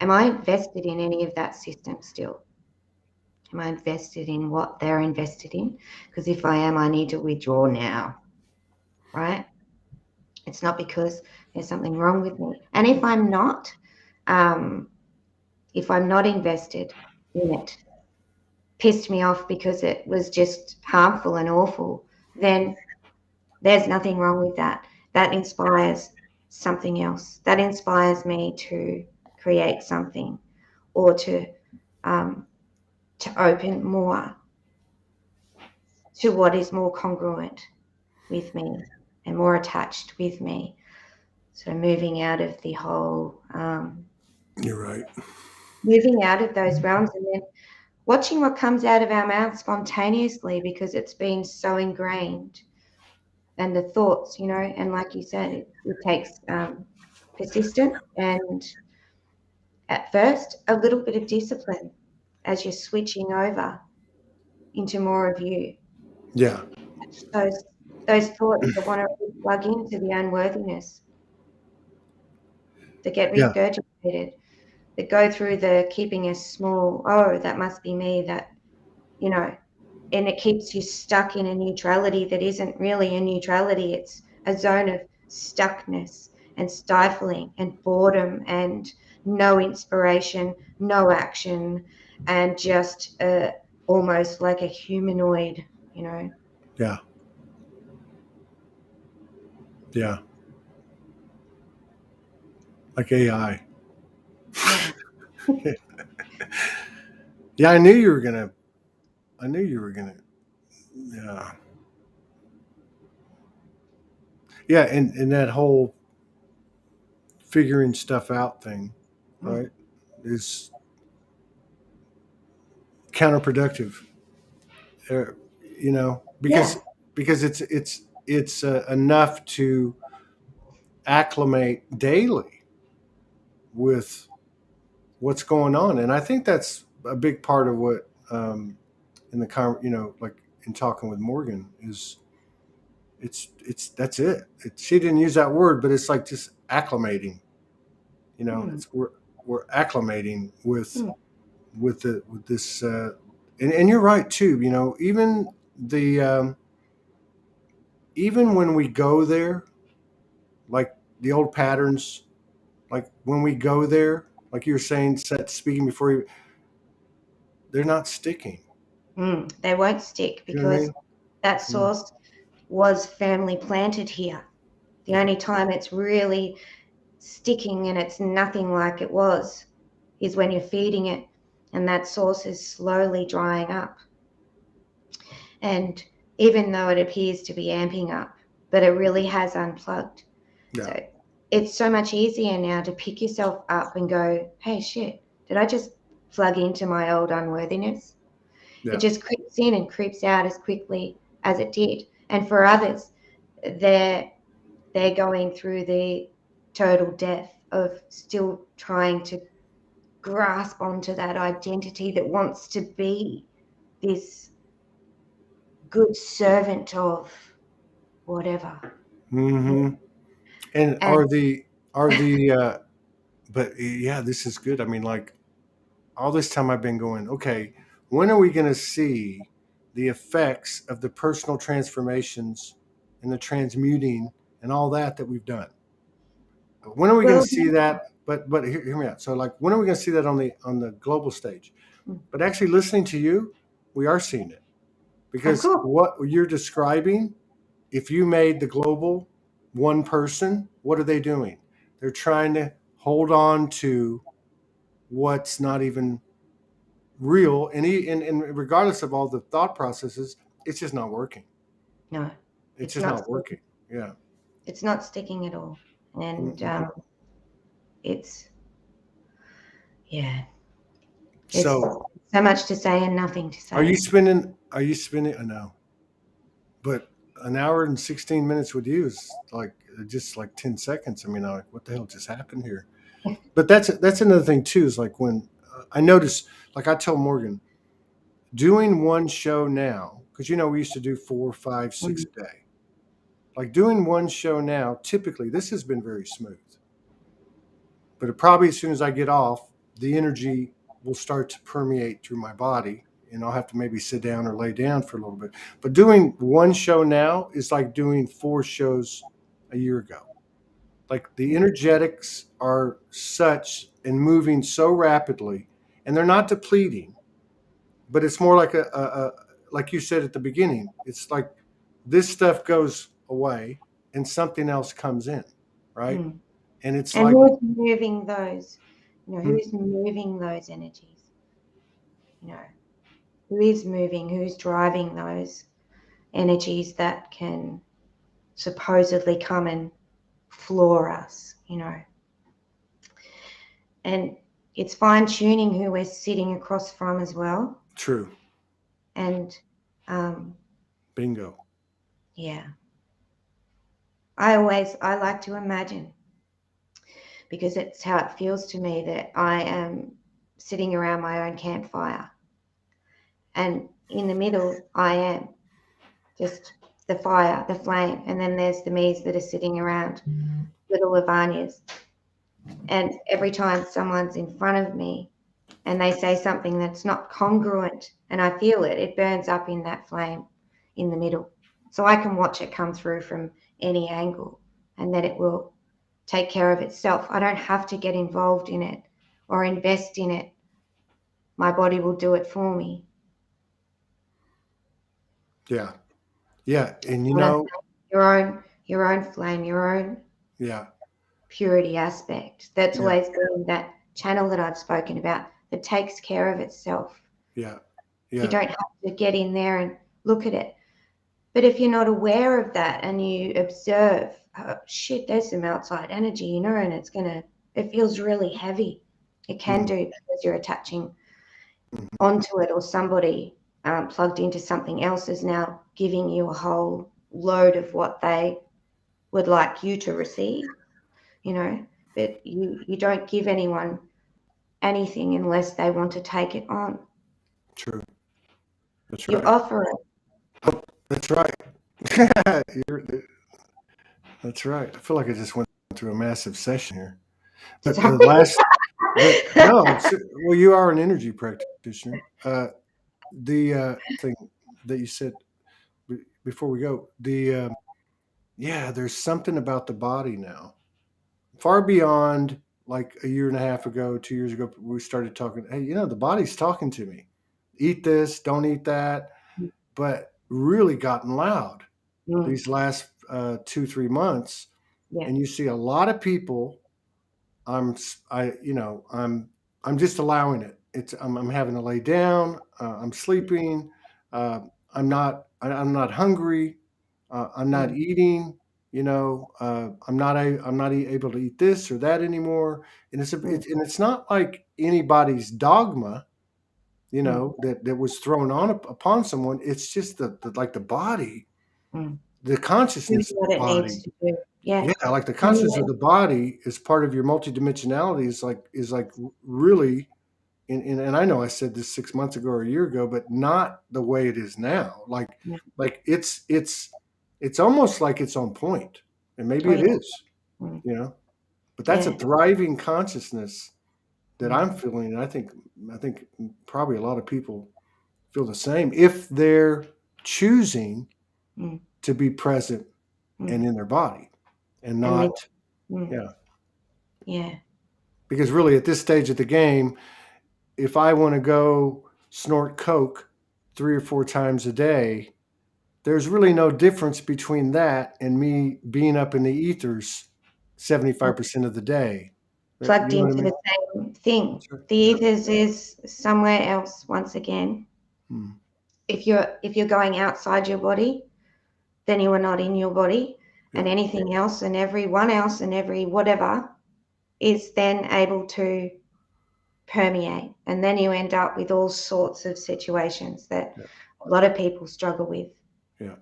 am I invested in any of that system still? Am I invested in what they're invested in? Because if I am, I need to withdraw now, right? It's not because there's something wrong with me. And um, if I'm not invested in it, pissed me off because it was just harmful and awful, then there's nothing wrong with that. That inspires something else. That inspires me to create something, or um, to open more to what is more congruent with me and more attached with me. So moving out of the whole, you're right. moving out of those realms, and then watching what comes out of our mouth spontaneously, because it's been so ingrained and the thoughts, you know, and like you said, it takes persistence and at first a little bit of discipline as you're switching over into more of you. Yeah. Those thoughts that want to plug into the unworthiness, that get Yeah. regurgitated, that go through the keeping us small. Oh, that must be me. That, you know, and it keeps you stuck in a neutrality that isn't really a neutrality. It's a zone of stuckness and stifling and boredom and no inspiration, no action, and just almost like a humanoid, you know. Yeah. Yeah. Like AI. Yeah. Yeah, I knew you were gonna. Yeah. Yeah, and that whole figuring stuff out thing, Mm. right, is counterproductive. Uh, you know, Yeah. because it's enough to acclimate daily with what's going on, and I think that's a big part of what in the like in talking with Morgan is it's that's it. She didn't use that word, but it's like just acclimating. You know, Mm. it's we're acclimating Mm. with this, and you're right too. You know, the even when we go there, like the old patterns, like when we go there, like you were saying, speaking before you, they're not sticking. Mm. They won't stick You know what I because mean? that Mm, source was firmly planted here. The yeah, only time it's really sticking and it's nothing like it was is when you're feeding it and that source is slowly drying up. And even though it appears to be amping up, but it really has unplugged. yeah, So it's so much easier now to pick yourself up and go, hey, shit, did I just plug into my old unworthiness? It yeah, just creeps in and creeps out as quickly as it did. And for others, they're going through the total death of still trying to grasp onto that identity that wants to be this good servant of whatever. hmm And And are the but yeah, this is good. I mean, like all this time I've been going, okay, when are we going to see the effects of the personal transformations and the transmuting and all that we've done? When are we going well, to see that? But hear me out. So like, when are we going to see that on the global stage? But actually, listening to you, we are seeing it of because course, what you're describing, if you made the global one person, what are they doing? They're trying to hold on to what's not even real, and regardless of all the thought processes, it's just not working. no, It's it's just not. not working. Yeah. It's not sticking at all, and Mm-mm. it's yeah, it's So, so much to say and nothing to are you say. spending? Are you spending? I know, but an hour and 16 minutes with you is like just like 10 seconds. I mean, I'm like, what the hell just happened here? But that's another thing too. Is like when I notice, like I tell Morgan, doing one show now because we used to do four, five, six Mm, a day. Like doing one show now, typically this has been very smooth. But it probably as soon as I get off, the energy will start to permeate through my body, and I'll have to maybe sit down or lay down for a little bit. But doing one show now is like doing four shows a year ago. Like the energetics are such and moving so rapidly, and they're not depleting, but it's more like like you said at the beginning, it's like this stuff goes away and something else comes in, right? mm. And it's And like, who's moving those? You know, hmm, who's moving those energies? You know, who is moving? Who's driving those energies that can supposedly come and floor us? You know, and it's fine tuning who we're sitting across from as well. true. And um, Bingo. yeah, I like to imagine, because it's how it feels to me, that I am sitting around my own campfire, and in the middle I am just the fire, the flame, and then there's the me's that are sitting around, little Yvanias. And every time someone's in front of me and they say something that's not congruent, and I feel it, it burns up in that flame in the middle. So I can watch it come through from any angle, and then it will take care of itself. I don't have to get involved in it or invest in it. My body will do it for me. Yeah. Yeah. And Your own flame, your own yeah. purity aspect. That's Yeah. always been that channel that I've spoken about, that takes care of itself. Yeah. You Yeah. don't have to get in there and look at it. But if you're not aware of that and you observe, oh, shit, there's some outside energy, and it feels really heavy. It can Mhm. do, because you're attaching Mhm. onto it, or somebody plugged into something else is now giving you a whole load of what they would like you to receive, but you don't give anyone anything unless they want to take it on. True. That's You right. offer it. Oh, that's right. You're, that's right. I feel like I just went through a massive session here. But Sorry. no, well, you are an energy practitioner. The thing that you said before we go, yeah, there's something about the body now, far beyond like a year and a half ago, 2 years ago, we started talking. Hey, the body's talking to me. Eat this, don't eat that. But really gotten loud Mm, these last 2-3 months, yeah. and you see a lot of people. I'm just allowing it. I'm having to lay down. I'm sleeping. Uh, I'm not hungry. I'm not Mm, eating. I'm not able to eat this or that anymore. And mm, it's not like anybody's dogma, mm, that was thrown on upon someone. It's just like the body, mm. the Doing consciousness of the what it needs body. to do. Yeah. Yeah, like the Doing consciousness of it. the body is part of your multidimensionality, is like really, and I know I said this 6 months ago or a year ago, but not the way it is now. Like Yeah. like it's almost like it's on point. And maybe Oh, it yeah. is, Mm, but that's a yeah. thriving consciousness that Mm, I'm feeling. And I think probably a lot of people feel the same if they're choosing mm, to be present mm. and in their body and And not. then, mm, Yeah. yeah. Because really, at this stage of the game, if I want to go snort coke 3 or 4 times a day, there's really no difference between that and me being up in the ethers 75% of the day. Plugged You know what I into the mean? same thing. That's right. The Yeah. ethers is somewhere else once again. Hmm. If you're going outside your body, then you are not in your body, and Yeah. anything else and everyone else and every whatever is then able to permeate, and then you end up with all sorts of situations that Yeah. a lot of people struggle with. Yeah.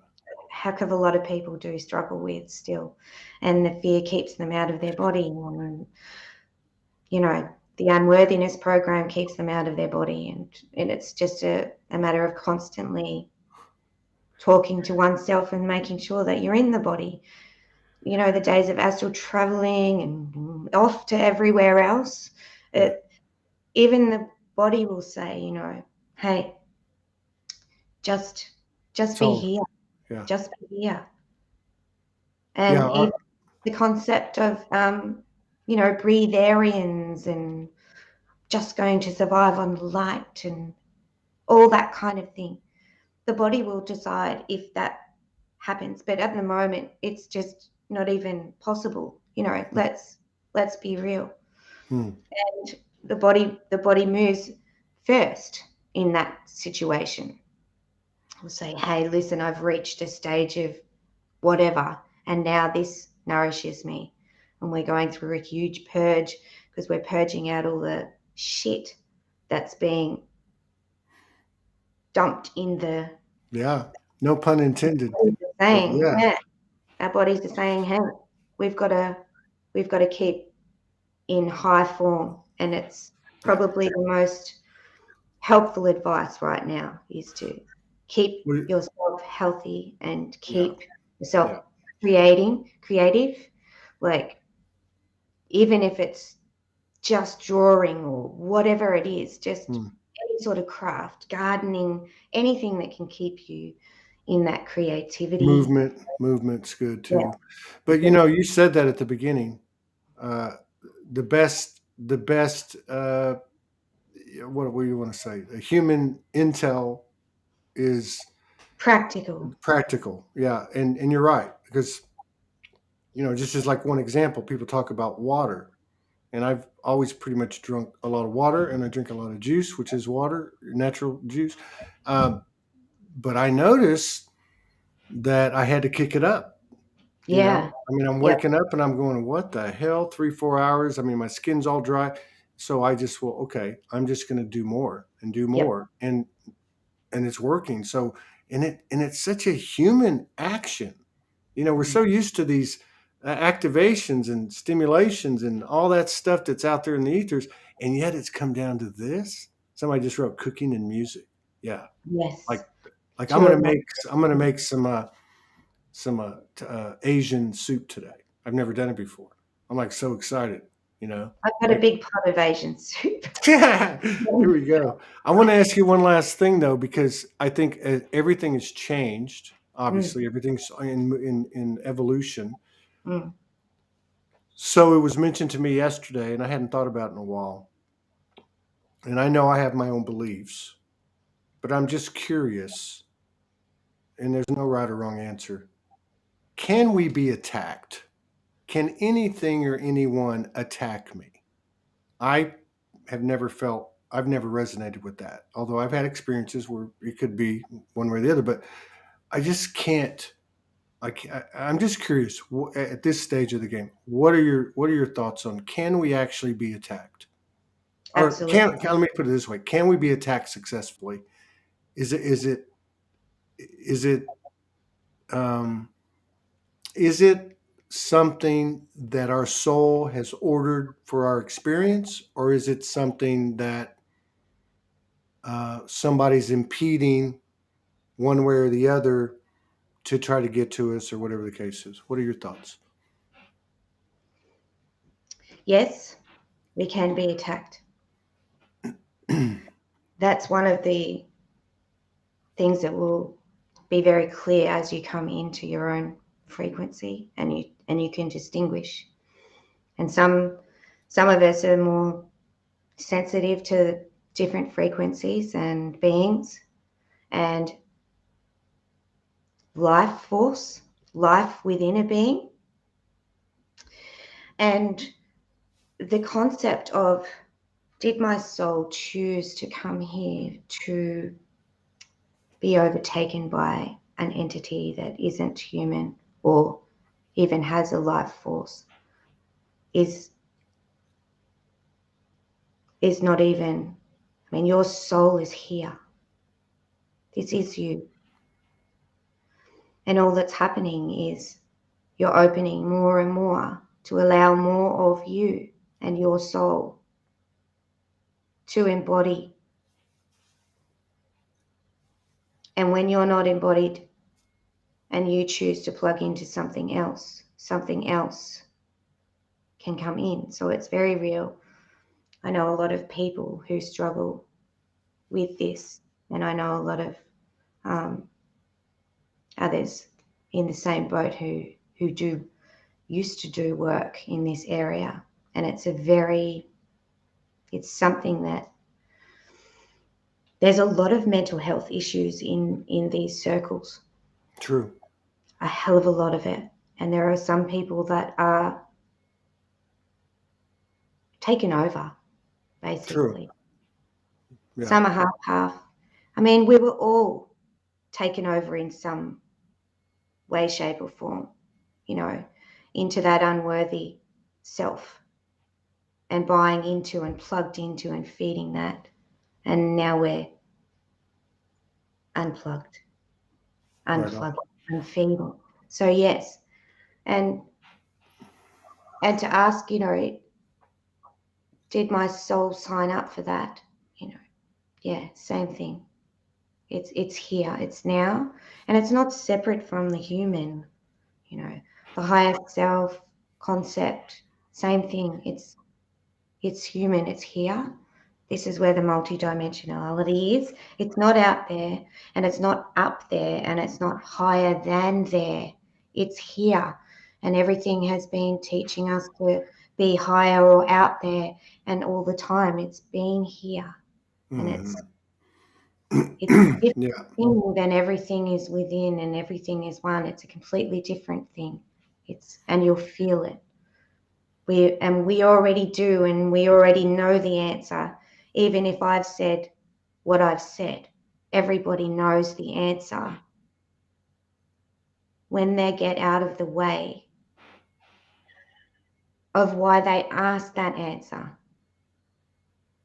Heck of a lot of people do struggle with still, and the fear keeps them out of their body, and the unworthiness program keeps them out of their body, and it's just a matter of constantly talking to oneself and making sure that you're in the body. The days of astral traveling and off to everywhere else, Yeah. even the body will say, hey, just be So, here, yeah. just be here. Yeah. And even the concept of breatharians and just going to survive on light and all that kind of thing, the body will decide if that happens, but at the moment it's just not even possible. Let's be real. Hmm. And the body moves first in that situation. We'll say, hey, listen, I've reached a stage of whatever, and now this nourishes me, and we're going through a huge purge, because we're purging out all the shit that's being dumped in the Yeah. No pun intended. But thing. yeah. Yeah. Our bodies are saying, hey, we've got to keep in high form. And it's Yeah. probably the most helpful advice right now is to keep What- yourself healthy and Yeah. keep yourself Yeah. creative. Like, even if it's just drawing or whatever it is, just any sort of craft, gardening, anything that can keep you in that creativity. Movement's good Yeah. too. But you said that at the beginning. The best what do you want to say? A human intel is Practical. practical. Yeah, and you're right, because just as like one example, people talk about water, and I've always pretty much drunk a lot of water, and I drink a lot of juice, which is water, natural juice. Um, but I noticed that I had to kick it up. Yeah. I mean, I'm Yep. waking up and I'm going, what the hell? 3, 4 hours. I mean, my skin's all dry. So I just, well, okay, I'm just going to do more and do Yep. more. And it's working. So, and it's such a human action. We're so used to these activations and stimulations and all that stuff that's out there in the ethers. And yet it's come down to this. Somebody just wrote cooking and music. Yeah. Yes. Like, like Two of I'm going to make some Asian soup today. I've never done it before. I'm like so excited, I've got a like big pot of Asian soup. yeah, here we go. I want to ask you one last thing though, because I think everything has changed. Mm, Obviously, everything's in evolution. mm. So it was mentioned to me yesterday, and I hadn't thought about it in a while. And I know I have my own beliefs, but I'm just curious, and there's no right or wrong answer. Can we be attacked? Can anything or anyone attack me? I I've never resonated with that. Although I've had experiences where it could be one way or the other, but I just can't. I'm just curious at this stage of the game. What are your thoughts on, can we actually be attacked? Or Absolutely. let me put it this way: can we be attacked successfully? Is it um, is it something that our soul has ordered for our experience, or is it something that somebody's impeding one way or the other to try to get to us, or whatever the case is? What are your thoughts? Yes, we can be attacked. That's one of the things that will be very clear as you come into your own frequency, and you can distinguish. And some of us are more sensitive to different frequencies and beings and life force, life within a being. And the concept of, did my soul choose to come here to be overtaken by an entity that isn't human or even has a life force, is not even, I mean, your soul is here. This is you. And all that's happening is you're opening more and more to allow more of you and your soul to embody. And when you're not embodied and you choose to plug into something else can come in. So it's very real. I know a lot of people who struggle with this, and I know a lot of others in the same boat who used to do work in this area. And it's something that there's a lot of mental health issues in these circles, True. a hell of a lot of it. And there are some people that are taken over, True. basically. Yeah. Some are half. I mean, we were all taken over in some way, shape, or form, into that unworthy self, and buying into and plugged into and feeding that. And now we're unplugged, Right on. and feeding. So yes, and to ask, did my soul sign up for that? Yeah, same thing. It's here, it's now, and it's not separate from the human. The higher self concept, same thing. It's human. It's here. This is where the multi-dimensionality is. It's not out there, and it's not up there, and it's not higher than there. It's here, and everything has been teaching us to be higher or out there, and all the time it's been here, and it's a different Yeah. thing than everything is within, and everything is one. It's a completely different thing. And you'll feel it. We already do, and we already know the answer. Even if I've said what I've said, everybody knows the answer when they get out of the way of why they asked that answer,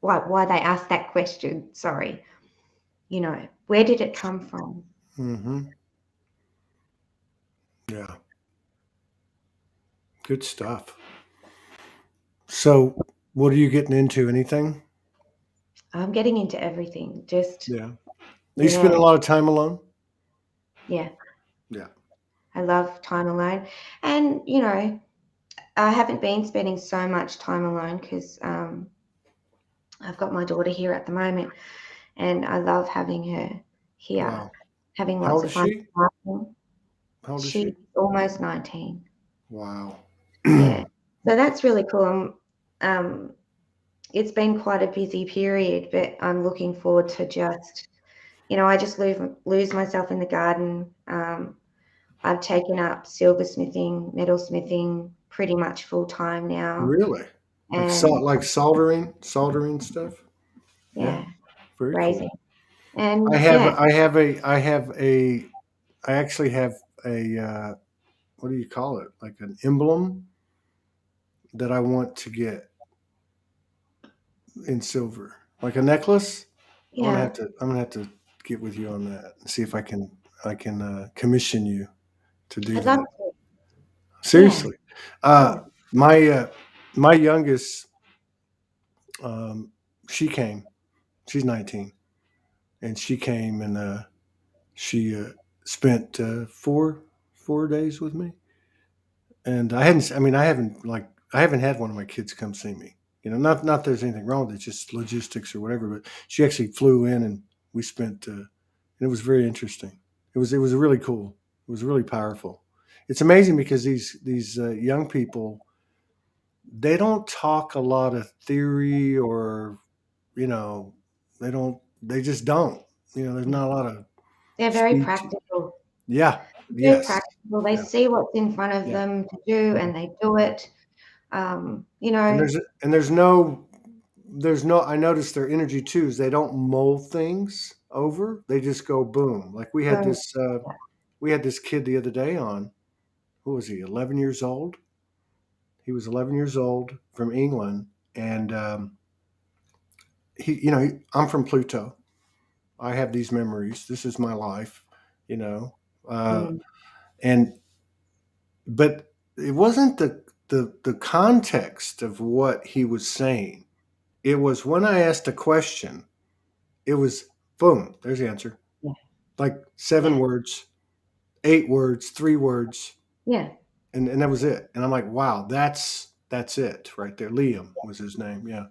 why they asked that question. Sorry, where did it come from? Mm-hmm. Yeah. Good stuff. So, what are you getting into? Anything? I'm getting into everything. Just Yeah. You spend yeah, a lot of time alone? yeah. Yeah. I love time alone, and I haven't been spending so much time alone because I've got my daughter here at the moment, and I love having her here, Wow. having How lots old of is fun. she? How old is She's she? almost 19. Wow. Yeah. So that's really cool. Um, it's been quite a busy period, but I'm looking forward to just, I just lose myself in the garden. I've taken up silversmithing, metalsmithing pretty much full time now. Really? And Like soldering stuff? Yeah. yeah, Very raising. cool. And yeah, I actually have a what do you call it? Like an emblem that I want to get in silver, like a necklace. yeah, I'm gonna have to get with you on that and see if I can commission you to do I'd love that. to. Yeah, Seriously, yeah, uh, my my youngest, um, she came. She's 19, and she came and she spent 4 days with me. And I haven't had one of my kids come see me. Not there's anything wrong with it, just logistics or whatever. But she actually flew in and we spent. And it was very interesting. It was really cool. It was really powerful. It's amazing because these young people, they don't talk a lot of theory or you know they just don't. There's not a lot of they're very speed to. practical. Yeah. Very Yes. practical. They Yeah. see what's in front of Yeah. them to do, Mhm. and they do it. You And know, there's no I noticed their energy too is they don't mull things over. They just go boom. Like boom. we had this kid the other day on. Who was he? 11 years old. He was 11 years old from England, and I'm from Pluto. I have these memories. This is my life, you know. Uh, Mm, and but it wasn't the context of what he was saying. It was when I asked a question, it was boom, there's the answer. yeah, Like 7 yeah, words, 8 words, 3 words, yeah. and that was it. And I'm like, wow, that's it right there. Liam was his name. Yeah.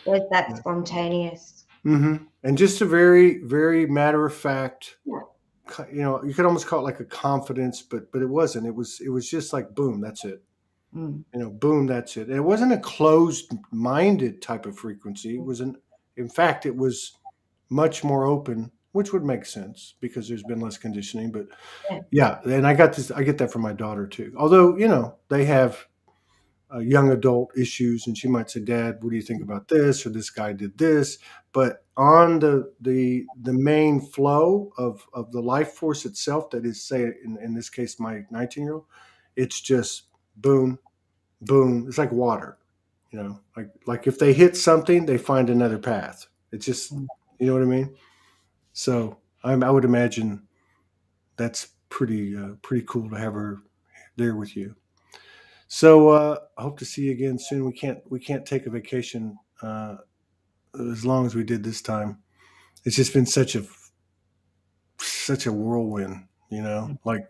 There's that Yeah. spontaneous. And just a very, very matter of fact, Yeah. you could almost call it like a confidence, but it wasn't. It was just like boom, that's it. Mm, Boom, that's it. And it wasn't a closed minded type of frequency. It mm, was in fact, it was much more open, which would make sense because there's been less conditioning. But yeah. yeah, and I get that from my daughter too. Although, they have young adult issues and she might say, Dad, what do you think about this? Or this guy did this. But on the main flow of the life force itself, that is, say, in this case, my 19-year-old, it's just boom, boom. It's like water, like if they hit something, they find another path. It's just, Mm. you know what I mean? So I would imagine that's pretty cool to have her there with you. So I hope to see you again soon. We can't take a vacation as long as we did this time. It's just been such a whirlwind, like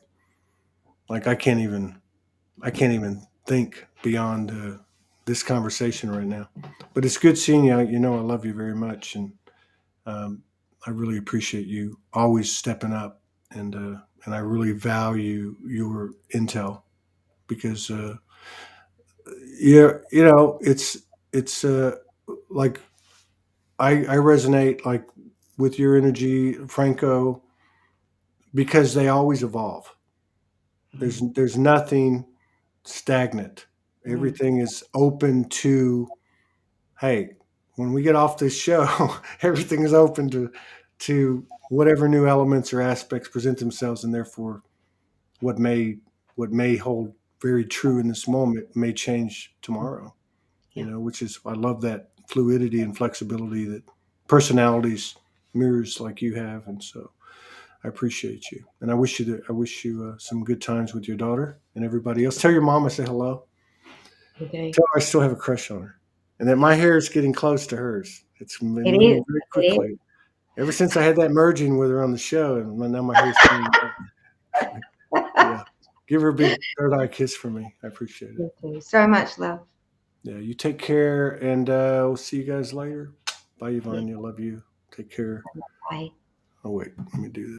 I can't even think beyond this conversation right now. But it's good seeing you. I love you very much, and um, I really appreciate you always stepping up, and I really value your intel because yeah, it's like I resonate like with your energy, Franco, because they always evolve. There's nothing stagnant. Mm. Everything is open to, hey, when we get off this show, everything is open to whatever new elements or aspects present themselves, and therefore what may what may hold very true in this moment may change tomorrow. Yeah. Which is, I love that fluidity and flexibility that personalities mirrors like you have, and so I appreciate you, and I wish you some good times with your daughter and everybody else. Tell your mom I say hello. Okay. Tell her I still have a crush on her, and that my hair is getting close to hers. It's been It moving is. very It quickly ever since I had that merging with her on the show, and now my hair's coming back. Yeah, give her a big third eye kiss for me. I appreciate it. is. Okay. So much love. Yeah, you take care, and we'll see you guys later. Bye, Yeah. Yvania. Love you. Take care. Bye. Oh wait, let me do this.